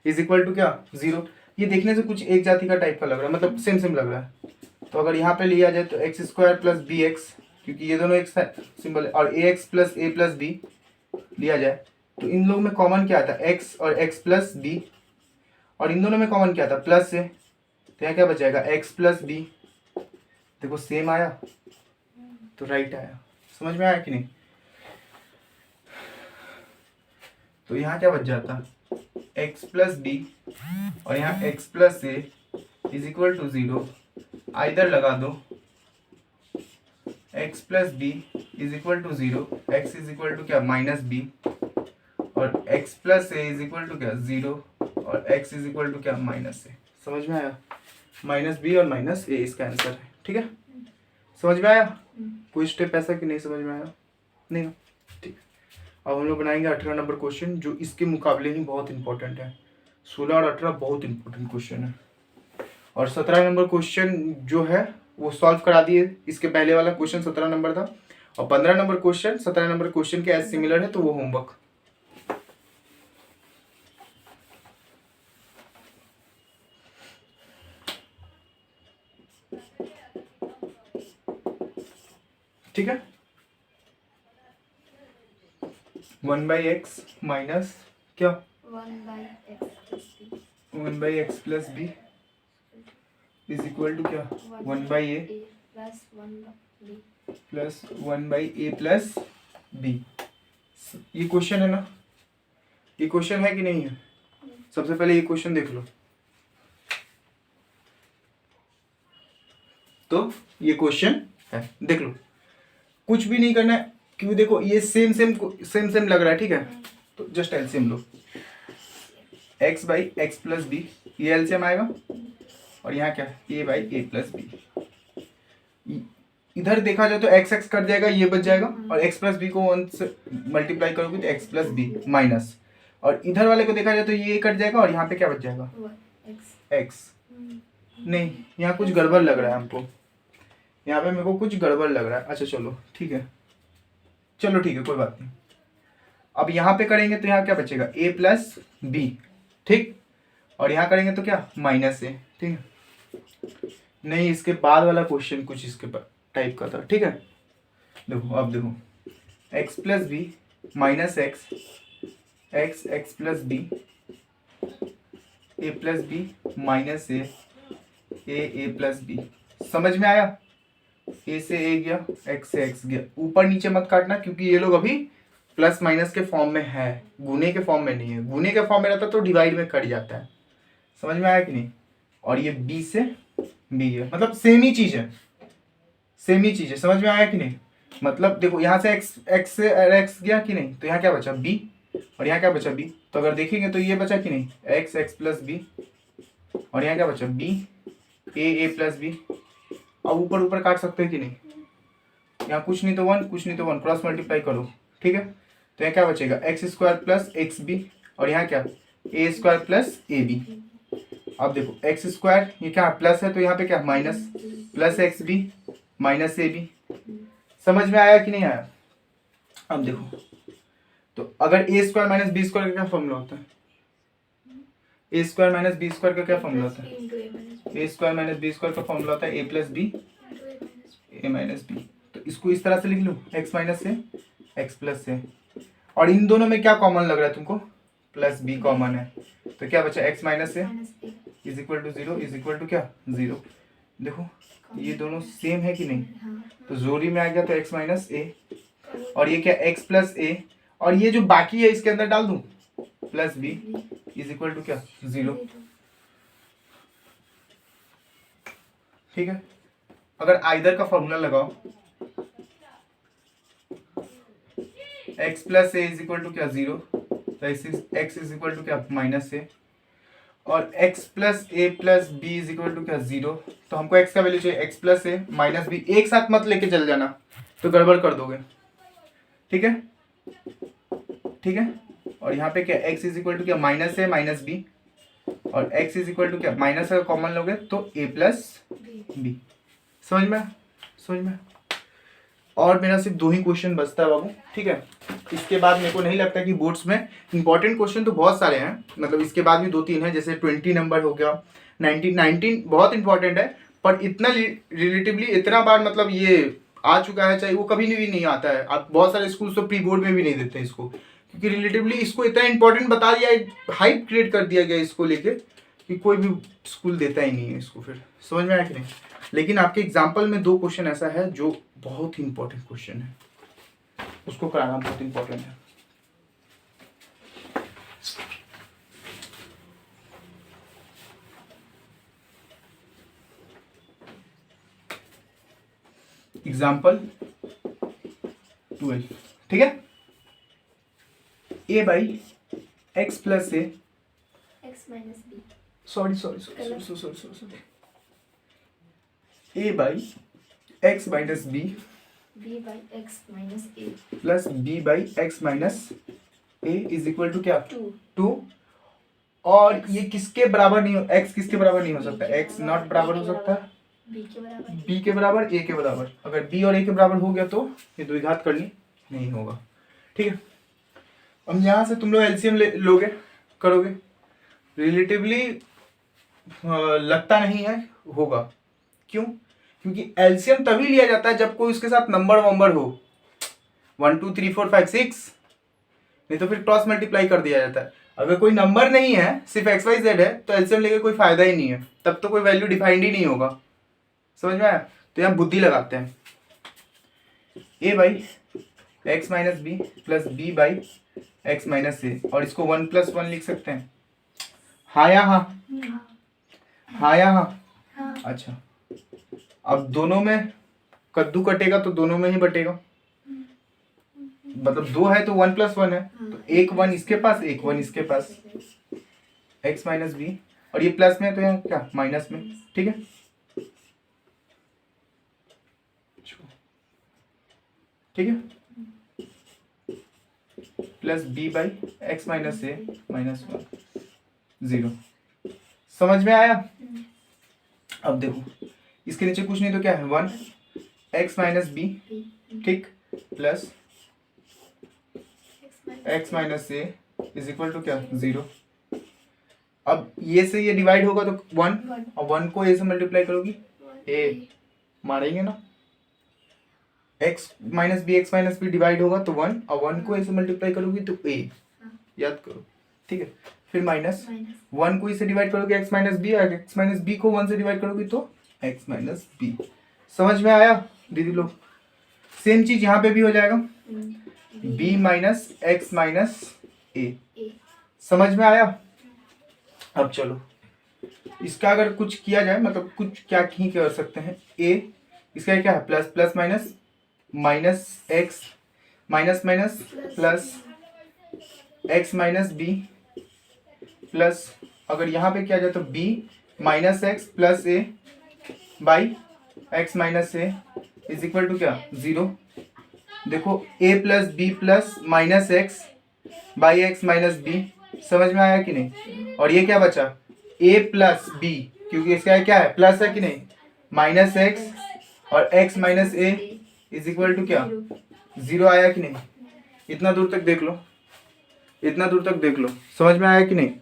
इज इक्वल टू क्या 0। ये देखने से कुछ एक जाति का टाइप का लग रहा है, मतलब सेम लग रहा है। तो अगर यहाँ पे लिया जाए तो x square plus b x, क्योंकि ये दोनों एक सिंबल है, और a x plus a plus b लिया जाए तो इन लोगों में कॉमन क्या आता है एक्स और एक्स प्लस बी, और इन दोनों में कॉमन क्या आता है प्लस से, तो यहाँ क्या बचेगा एक्स प्लस बी। देखो सेम आया तो राइट आया। समझ में आया कि नहीं। तो यहाँ क्या बच जाता एक्स प्लस बी और यहाँ x plus a is equal to 0। Either लगा दो x plus b is equal to 0, x is equal to क्या माइनस बी, और x plus a is equal to क्या 0 और एक्स इज इक्वल टू क्या minus a. समझ में आया। माइनस बी और माइनस ए इसका आंसर है, ठीक है। समझ में आया। कोई स्टेप ऐसा कि नहीं समझ में आया नहीं ना, ठीक। अब हम लोग बनाएंगे 18 नंबर क्वेश्चन जो इसके मुकाबले ही बहुत इंपॉर्टेंट है। 16 और 18 बहुत इंपॉर्टेंट क्वेश्चन है, और 17 नंबर क्वेश्चन जो है वो सॉल्व करा दिए। इसके पहले वाला क्वेश्चन 17 नंबर था, और 15 नंबर क्वेश्चन 17 नंबर क्वेश्चन के एज सिमिलर है, तो वो होमवर्क। ठीक है 1/x माइनस क्या 1/x plus b is equal to क्या 1/a plus 1/a plus b. ये क्वेश्चन है ना, ये क्वेश्चन है कि नहीं है। सबसे पहले ये क्वेश्चन देख लो। तो ये क्वेश्चन है, देख लो, कुछ भी नहीं करना है क्योंकि देखो ये सेम लग रहा है, ठीक है। तो जस्ट एलसीएम लो x by x plus b, ये एलसीएम आएगा, और यहाँ क्या a by a plus b. इधर देखा जाए तो x x कट जाएगा, ये बच जाएगा, और x प्लस बी को 1 से मल्टीप्लाई करोगे तो x प्लस बी माइनस, और इधर वाले को देखा जाए तो ये कट जाएगा, और यहाँ पे क्या बच जाएगा x। नहीं यहाँ कुछ गड़बड़ लग रहा है हमको, यहाँ पे मेरे को कुछ गड़बड़ लग रहा है। अच्छा चलो ठीक है, चलो ठीक है कोई बात नहीं। अब यहाँ पे करेंगे तो यहाँ क्या बचेगा a प्लस बी, ठीक, और यहाँ करेंगे तो क्या माइनस ए, ठीक है। नहीं इसके बाद वाला क्वेश्चन कुछ इसके टाइप का था, ठीक है। देखो अब देखो x plus b minus x x x plus b a plus b minus a plus b. समझ में आया? ए से ए गया, एक्स से एक्स गया, ऊपर नीचे मत काटना क्योंकि ये लोग अभी प्लस माइनस के फॉर्म में है, गुने के फॉर्म में नहीं है। गुने के फॉर्म में रहता तो डिवाइड में कट जाता है। समझ में आया कि नहीं? और ये बी से बी है, मतलब सेम ही चीज है, सेम ही चीज है। समझ में आया कि नहीं? मतलब देखो यहाँ से एक्स एक्स से एक्स गया कि नहीं, तो यहाँ क्या बचा बी, और यहाँ क्या बचा बी। तो अगर देखेंगे तो ये बचा कि नहीं, एक्स एक्स प्लस बी, और यहाँ क्या बचा बी ए प्लस बी। अब ऊपर ऊपर काट सकते हैं कि नहीं, यहाँ कुछ नहीं तो वन, कुछ नहीं तो वन, क्रॉस मल्टीप्लाई करो, ठीक है। तो यहाँ क्या बचेगा, x square plus x b, और यहाँ क्या a square plus a b. अब देखो एक्स स्क्वायर ये क्या प्लस है, तो यहाँ पे क्या minus, plus x b minus a b. समझ में आया कि नहीं आया? अब देखो, तो अगर ए स्क्वायर माइनस बी स्क्वायर का क्या फॉर्मूला होता है, ए स्क्वायर माइनस बी स्क्वायर का क्या फॉर्मूला होता है, ए स्क्वायर माइनस बी स्क्वायर का फॉर्मूला होता है ए प्लस बी ए माइनस बी। तो इसको इस तरह से लिख लूँ, एक्स माइनस से एक्स प्लस से, और इन दोनों में क्या कॉमन लग रहा है तुमको, प्लस बी कॉमन है, तो क्या बचा एक्स माइनस से is equal to zero, is equal to क्या जीरो। देखो ये दोनों सेम है कि नहीं, तो जोड़ी में आ गया तो एक्स माइनस ए, और ये क्या एक्स प्लस ए, और ये जो बाकी है इसके अंदर डाल दूं plus b is equal to क्या जीरो। ठीक है, अगर आइदर का फॉर्मूला लगाओ, x plus a is equal to क्या जीरो, तो एक्स इज इक्वल टू क्या माइनस ए, और x plus a plus b is equal to क्या जीरो। तो हमको x का वैल्यू चाहिए x plus a minus b, एक साथ मत लेके चल जाना तो गड़बड़ कर दोगे, ठीक है, ठीक है। और यहाँ पे क्या x इज इक्वल टू क्या माइनस ए माइनस बी, और x इज इक्वल टू क्या माइनस का कॉमन लोगे तो a प्लस बी। समझ में, समझ में। और मेरा सिर्फ 2 ही क्वेश्चन बचता है बाबू, ठीक है। इसके बाद मेरे को नहीं लगता कि बोर्ड्स में इंपॉर्टेंट क्वेश्चन तो बहुत सारे हैं, मतलब इसके बाद भी 2-3 हैं, जैसे 20 नंबर हो गया, 19 बहुत इंपॉर्टेंट है, पर इतना रिलेटिवली इतना बार मतलब ये आ चुका है, चाहे वो कभी भी नहीं आता है। अब बहुत सारे स्कूल तो प्री बोर्ड में भी नहीं देते इसको, क्योंकि रिलेटिवली इसको इतना इंपॉर्टेंट बता दिया, हाइप क्रिएट कर दिया गया इसको लेके कि कोई भी स्कूल देता ही नहीं है इसको। फिर समझ में आया कि नहीं? लेकिन आपके एग्जाम्पल में 2 क्वेश्चन ऐसा है जो बहुत ही इंपॉर्टेंट क्वेश्चन है, उसको कराना बहुत इंपॉर्टेंट है। एग्जाम्पल 12, ठीक है। A by x plus a x minus b, sorry a by x minus b b by x minus a plus b by x minus a is equal to क्या 2। और ये किसके बराबर नहीं हो, एक्स किसके बराबर नहीं हो सकता, एक्स नॉट बराबर हो सकता है बी के बराबर, बी के बराबर ए के बराबर। अगर बी और ए के बराबर हो गया तो ये द्विघात करनी नहीं होगा, ठीक है। अब यहाँ से तुम लोग एलसीएम लोगे करोगे, रिलेटिवली लगता नहीं है होगा। क्यों? क्योंकि एलसीएम तभी लिया जाता है जब कोई उसके साथ नंबर वंबर हो, 1 2 3 4 5 6, नहीं तो फिर क्रॉस मल्टीप्लाई कर दिया जाता है। अगर कोई नंबर नहीं है, सिर्फ एक्स वाई जेड है, तो एलसीएम लेके कोई फायदा ही नहीं है, तब तो कोई वैल्यू डिफाइंड ही नहीं होगा। समझ में आया? तो यहाँ बुद्धि लगाते हैं, a by x minus b plus b by x minus a, और इसको 1 + 1 लिख सकते हैं। हाँ या हाँ, हाँ या हाँ, अच्छा। अब दोनों में कद्दू कटेगा तो दोनों में ही बटेगा, मतलब 2 है तो 1 + 1 है, तो एक 1 इसके पास, एक 1 इसके पास, x माइनस बी, और ये प्लस में है तो यहाँ क्या माइनस में, ठीक है। ठीक है, plus b by x minus a minus 1 0। समझ में आया? अब देखो इसके नीचे कुछ नहीं तो क्या है 1 एक्स माइनस बी, ठीक, plus x minus a is equal to क्या 0। अब ये से ये डिवाइड होगा तो 1, और 1 को ए से मल्टीप्लाई करोगी ए, मारेंगे ना, एक्स माइनस बी डिवाइड होगा तो 1, और 1 को ए से मल्टीप्लाई करोगी तो ए, याद करो, ठीक है। फिर माइनस 1 को इससे डिवाइड करोगे x minus b, x minus b को 1 से डिवाइड करोगे तो x माइनस बी। समझ में आया दीदी लोग? सेम चीज यहाँ पे भी हो जाएगा, b minus x minus a. समझ में आया? अब चलो इसका अगर कुछ किया जाए, मतलब कुछ क्या ही कर सकते हैं, a इसका क्या है, plus plus minus minus x minus minus plus x minus b plus, अगर यहाँ पे किया जाए तो b minus x plus a by x minus a is equal to क्या, 0। देखो a plus b plus minus x by x minus b. समझ में आया कि नहीं? और ये क्या बचा, a प्लस बी, क्योंकि इसका क्या है, प्लस है कि नहीं, माइनस एक्स और x minus a is equal to क्या, 0 आया कि नहीं? इतना दूर तक देख लो, इतना दूर तक देख लो, समझ में आया कि नहीं?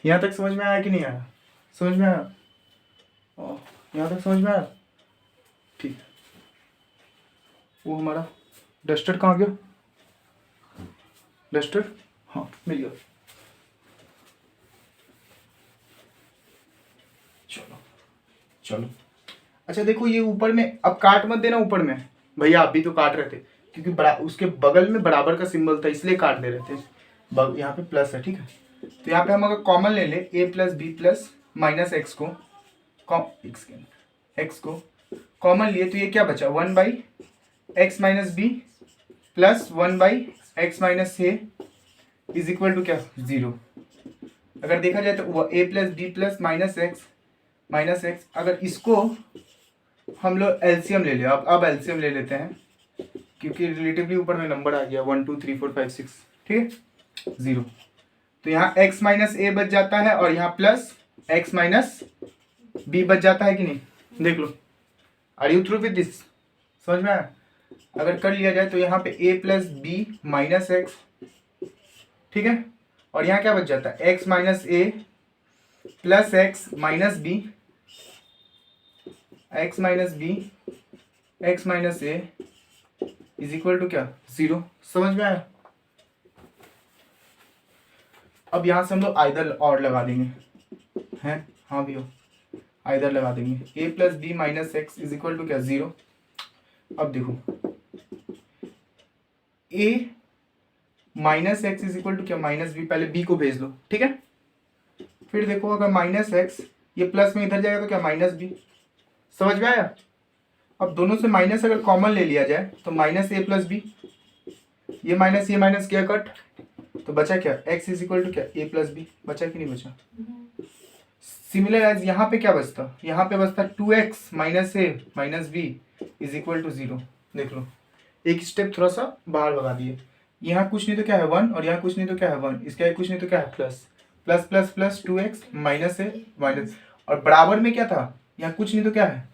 यहाँ तक समझ में आया कि नहीं आया? समझ में आया? यहाँ तक समझ में आया? ठीक। वो हमारा डस्टर कहाँ गया? डस्टर, हाँ मिल गया। चलो चलो, अच्छा देखो ये ऊपर में, अब काट मत देना ऊपर में, भैया आप भी तो काट रहे थे, क्योंकि उसके बगल में बराबर का सिंबल था इसलिए काट दे रहे थे। यहाँ पे प्लस है, ठीक है। तो यहाँ पे हम अगर कॉमन ले ले, a plus b plus minus x को कॉमन लिए तो ये क्या बचा, 1 by x minus b plus 1 by x minus a is equal to क्या, 0। अगर देखा जाए तो a plus b plus minus x, अगर इसको हम लोग एलसीएम ले ले, अब एलसीएम ले लेते हैं, क्योंकि रिलेटिवली ऊपर में नंबर आ गया 1 2 3 4 5 6, ठीक है, 0। तो यहाँ x माइनस ए बच जाता है और यहाँ प्लस x माइनस बी बच जाता है कि नहीं? देख लो, are you through with this? समझ में आया? अगर कर लिया जाए तो यहाँ पे a plus b minus x, ठीक है, और यहाँ क्या बच जाता है, x minus a plus x minus b, x minus b x minus a is equal to क्या, 0। समझ में आया? अब यहाँ से हम लोग आइदर और लगा देंगे, हैं, हाँ भी हो, आइदर लगा देंगे, a plus b minus x is equal to क्या, 0। अब देखो a minus x is equal to क्या, माइनस बी, पहले b को भेज लो, ठीक है। फिर देखो अगर माइनस एक्स ये प्लस में इधर जाएगा तो क्या, माइनस बी। समझ में आया? अब दोनों से माइनस अगर कॉमन ले लिया जाए तो माइनस ए प्लस बी, ये माइनस किया कट, तो बचा क्या, x इज इक्वल टू क्या, a प्लस बी। बचा कि नहीं बचा? सिमिलर एज यहाँ पे क्या बचता, यहाँ पे बचता 2x minus a minus b is equal to 0। देख लो, एक स्टेप थोड़ा सा बाहर भगा दिए, यहाँ कुछ नहीं तो क्या है 1 और यहाँ कुछ नहीं तो क्या है 1, इसका कुछ नहीं तो क्या है plus plus plus plus 2x minus a minus, और बराबर में क्या था, यहाँ कुछ नहीं तो क्या है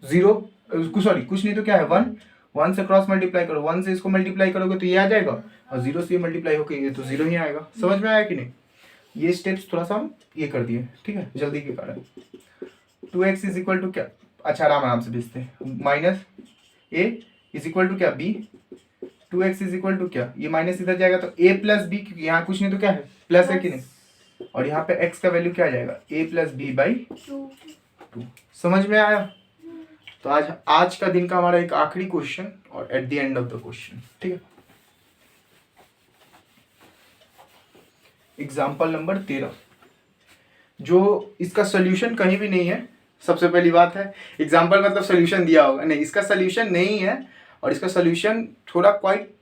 0, कुछ नहीं तो क्या है 1 से क्रॉस मल्टीप्लाई करो, 1 से इसको मल्टीप्लाई करोगे तो ये आ जाएगा, और 0 से ये मल्टीप्लाई होकर ये तो 0 ही आएगा। समझ में आया कि नहीं? ये स्टेप्स थोड़ा सा हम ये कर दिए, ठीक है, जल्दी के कारण। 2x इज इक्वल टू क्या, अच्छा आराम से भेजते हैं, minus a is equal to क्या, b, 2x is equal to क्या, ये माइनस इधर जाएगा तो a प्लस बी, क्योंकि यहाँ कुछ नहीं तो क्या है प्लस है कि नहीं, और यहाँ पे x का वैल्यू क्या आ जाएगा, a प्लस बी बाई 2। समझ में आया? तो आज का दिन का हमारा एक आखिरी क्वेश्चन और at the end of the question, ठीक है। एग्जाम्पल नंबर 13, जो इसका सोल्यूशन कहीं भी नहीं है। सबसे पहली बात है, एग्जाम्पल मतलब सोल्यूशन दिया होगा, नहीं, इसका सोल्यूशन नहीं है, और इसका सोल्यूशन थोड़ा क्वाइट,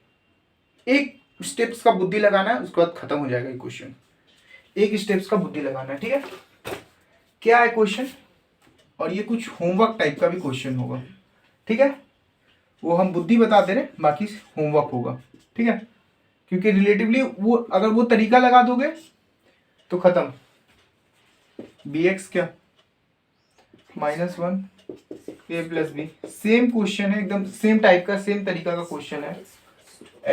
एक स्टेप्स का बुद्धि लगाना है, उसके बाद खत्म हो जाएगा ये क्वेश्चन। एक स्टेप्स का बुद्धि लगाना है, ठीक है। क्या है क्वेश्चन, और ये कुछ होमवर्क टाइप का भी क्वेश्चन होगा, ठीक है। वो हम बुद्धि बता दे रहे, बाकी होमवर्क होगा, ठीक है, क्योंकि रिलेटिवली वो अगर वो तरीका लगा दोगे तो खत्म। bx क्या, -1 a plus b, same question है, एकदम सेम टाइप का, सेम तरीका का क्वेश्चन है।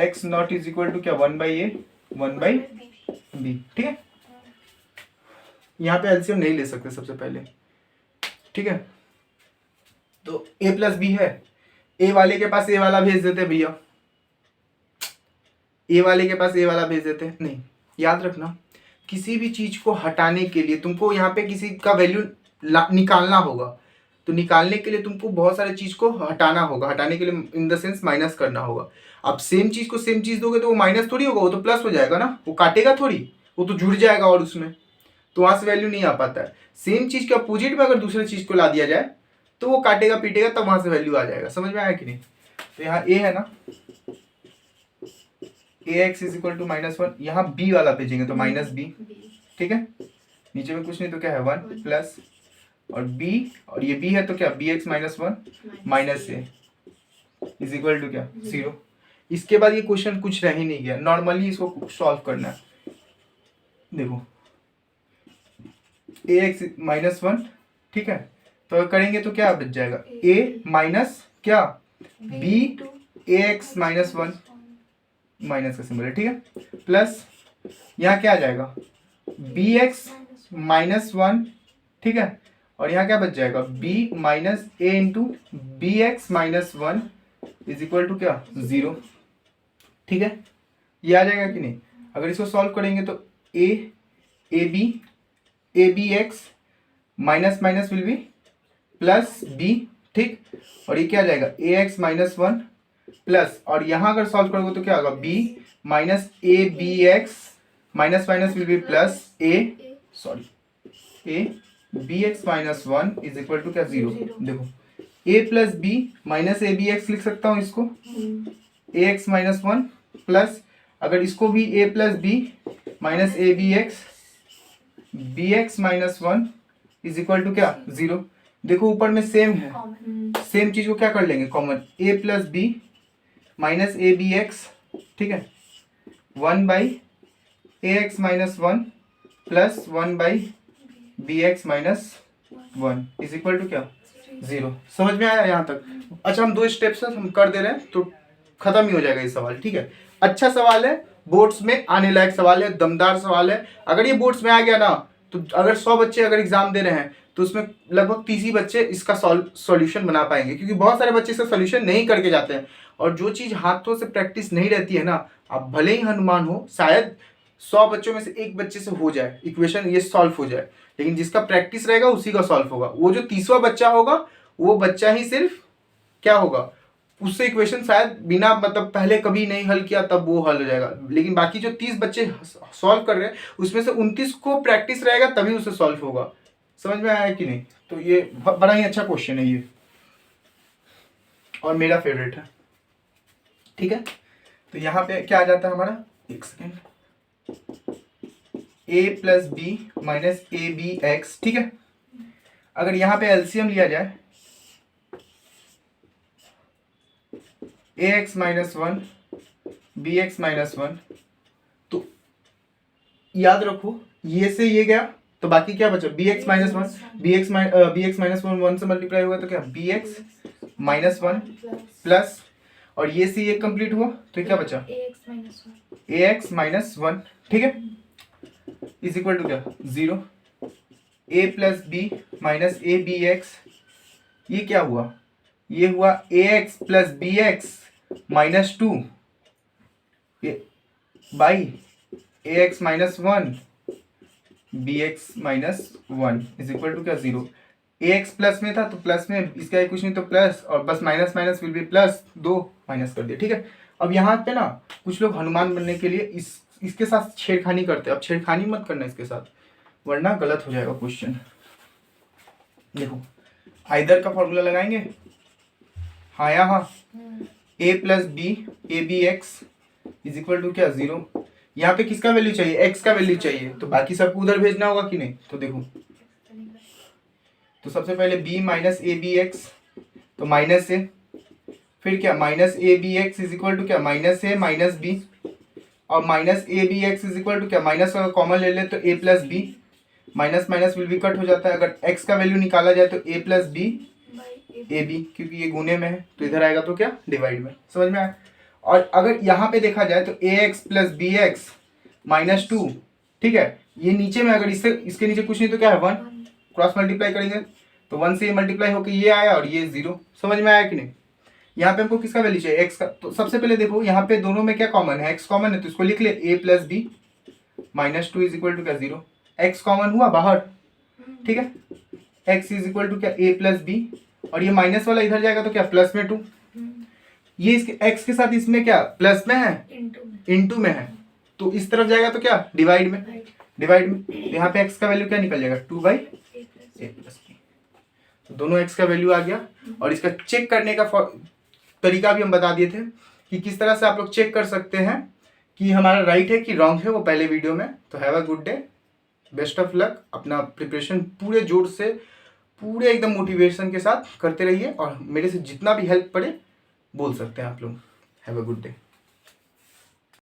x not is equal to क्या, 1 बाई ए 1 बाई बी, ठीक है। यहाँ पे एलसीएम नहीं ले सकते सबसे पहले, ठीक है। तो a प्लस बी है, a वाले के पास a वाला भेज देते भैया, ए वाले के पास ए वाला भेज देते हैं। नहीं, याद रखना किसी भी चीज को हटाने के लिए तुमको यहाँ पे किसी का वैल्यू निकालना होगा, तो निकालने के लिए तुमको बहुत सारे चीज को हटाना होगा, हटाने के लिए इन द सेंस माइनस करना होगा। अब सेम चीज को सेम चीज दोगे तो वो माइनस थोड़ी होगा, वो तो प्लस हो जाएगा ना, वो काटेगा थोड़ी, वो तो जुड़ जाएगा और उसमें, तो वहां से वैल्यू नहीं आ पाता है। सेम चीज के अपोजिट में अगर दूसरे चीज को ला दिया जाए तो वो काटेगा पीटेगा, तब वहां से वैल्यू आ जाएगा। समझ में आया कि नहीं? तो यहाँ ए है ना, ax इज इक्वल टू -1, यहाँ b वाला भेजेंगे तो -b, ठीक है, नीचे में कुछ नहीं तो क्या है 1 प्लस और b, और ये b है तो क्या bx -1 minus a is equal to क्या 0। इसके बाद ये क्वेश्चन कुछ रह ही नहीं गया, नॉर्मली इसको सॉल्व करना है। देखो ax -1, ठीक है, तो करेंगे तो क्या बच जाएगा a माइनस क्या b ax -1, माइनस का सिंबल है, ठीक है, प्लस यहाँ क्या आ जाएगा bx -1, ठीक है, और यहाँ क्या बच जाएगा b minus a into b x -1 is equal to क्या 0, ठीक है, ये आ जाएगा कि नहीं? अगर इसको सॉल्व करेंगे तो a b x minus minus will be plus b, ठीक, और ये क्या आ जाएगा ax -1 प्लस, और यहाँ अगर सॉल्व करोगे तो क्या होगा b minus a b x minus minus will be plus a b x -1 is equal to क्या 0। देखो a plus b minus a b x लिख सकता हूँ इसको, ax -1 प्लस, अगर इसको भी a plus b minus a b x -1 is equal to क्या 0। देखो ऊपर में सेम है, सेम चीज को क्या कर लेंगे common, a plus b minus a b x, ठीक है, 1 by ax -1 plus 1 by b x -1 is equal to क्या 0। समझ में आया यहाँ तक? अच्छा, हम 2 स्टेप से हम कर दे रहे हैं तो खत्म ही हो जाएगा ये सवाल, ठीक है। अच्छा सवाल है, बोर्ड्स में आने लायक सवाल है, दमदार सवाल है। अगर ये बोर्ड्स में आ गया ना तो अगर 100 बच्चे अगर एग्जाम दे रहे हैं तो उसमें लगभग 30 ही बच्चे इसका सॉल्यूशन बना पाएंगे, क्योंकि बहुत सारे बच्चे इसका सॉल्यूशन नहीं करके जाते हैं। और जो चीज़ हाथों से प्रैक्टिस नहीं रहती है ना, आप भले ही हनुमान हो, शायद 100 बच्चों में से एक बच्चे से हो जाए इक्वेशन, ये सॉल्व हो जाए, लेकिन जिसका प्रैक्टिस रहेगा उसी का सॉल्व होगा। वो जो 30वां बच्चा होगा वो बच्चा ही सिर्फ क्या होगा, उससे इक्वेशन शायद बिना मतलब पहले कभी नहीं हल किया तब वो हल हो जाएगा, लेकिन बाकी जो 30 बच्चे सॉल्व कर रहे हैं उसमें से 29 को प्रैक्टिस रहेगा तभी उसे सॉल्व होगा। समझ में आया कि नहीं? तो ये बड़ा ही अच्छा क्वेश्चन है ये, और मेरा फेवरेट है, ठीक है। तो यहाँ पे क्या आ जाता है हमारा, एक second, a plus b minus a b x, ठीक है। अगर यहाँ पे एलसीएम लिया जाए ax -1 bx -1, तो याद रखो ये से ये गया तो बाकी क्या बचा bx -1, bx -1 से मल्टीप्लाई होगा तो क्या bx -1 प्लस, और ये से ये कंप्लीट हुआ तो क्या बचा ax -1, ठीक है, इज इक्वल टू क्या 0। a plus b minus a b x, ये क्या हुआ, ये हुआ ax plus b x -2 by ax -1 bx -1 is equal to क्या 0। ax प्लस में था तो प्लस में इसका कुछ नहीं तो प्लस, और बस minus minus will be plus, 2 minus कर दिया, ठीक है। अब यहाँ पे ना कुछ लोग हनुमान बनने के लिए इसके साथ छेड़खानी करते हैं। अब छेड़खानी मत करना इसके साथ, वरना गलत हो जाएगा क्वेश्चन। देखो आइदर का फॉर्मूला लगाएंगे, हाँ यहाँ a plus b a b x is equal to क्या 0। यहाँ पे किसका वैल्यू चाहिए, x का वैल्यू चाहिए, तो बाकी सबको उधर भेजना होगा कि नहीं। तो देखो, तो सबसे पहले b minus a b x, तो माइनस से फिर क्या minus a b x is equal to क्या माइनस ए माइनस बी, और minus a b x is equal to क्या, माइनस का कॉमन ले ले तो a plus b, minus minus will be cut हो जाता है। अगर x का वैल्यू निकाला जाए तो a plus b a b, क्योंकि ये गुने में है तो इधर आएगा तो क्या डिवाइड में। समझ में आया? और अगर यहाँ पे देखा जाए तो ax प्लस बी एक्स -2, ठीक है, ये नीचे में अगर इसके नीचे कुछ नहीं तो क्या है 1, क्रॉस मल्टीप्लाई करेंगे तो 1 से ये मल्टीप्लाई होकर ये आया और ये 0। समझ में आया कि नहीं? यहाँ पे हमको किसका वैल्यू चाहिए, एक्स का। तो सबसे पहले देखो यहाँ पे दोनों में क्या कॉमन है, एक्स कॉमन है, तो इसको लिख ले a plus b minus 2 is equal to क्या 0। एक्स कॉमन हुआ बाहर, ठीक है, x इज इक्वल टू क्या a प्लस बी, और ये माइनस वाला इधर जाएगा तो क्या प्लस में 2, ये इसके x के साथ इसमें क्या प्लस में है, इनटू में है, तो इस तरफ जाएगा तो क्या डिवाइड में, तो यहाँ पे x का वैल्यू क्या निकल जाएगा 2/a प्लस बी। तो दोनों x का वैल्यू आ गया। और इसका चेक करने का तरीका भी हम बता दिए थे कि किस तरह से आप लोग चेक कर सकते हैं कि हमारा राइट है कि रॉन्ग है, वो पहले वीडियो में। तो have a good day, best of luck, अपना प्रिपरेशन पूरे जोर से, पूरे एकदम मोटिवेशन के साथ करते रहिए, और मेरे से जितना भी हेल्प पड़े बोल सकते हैं आप लोग। Have a good day.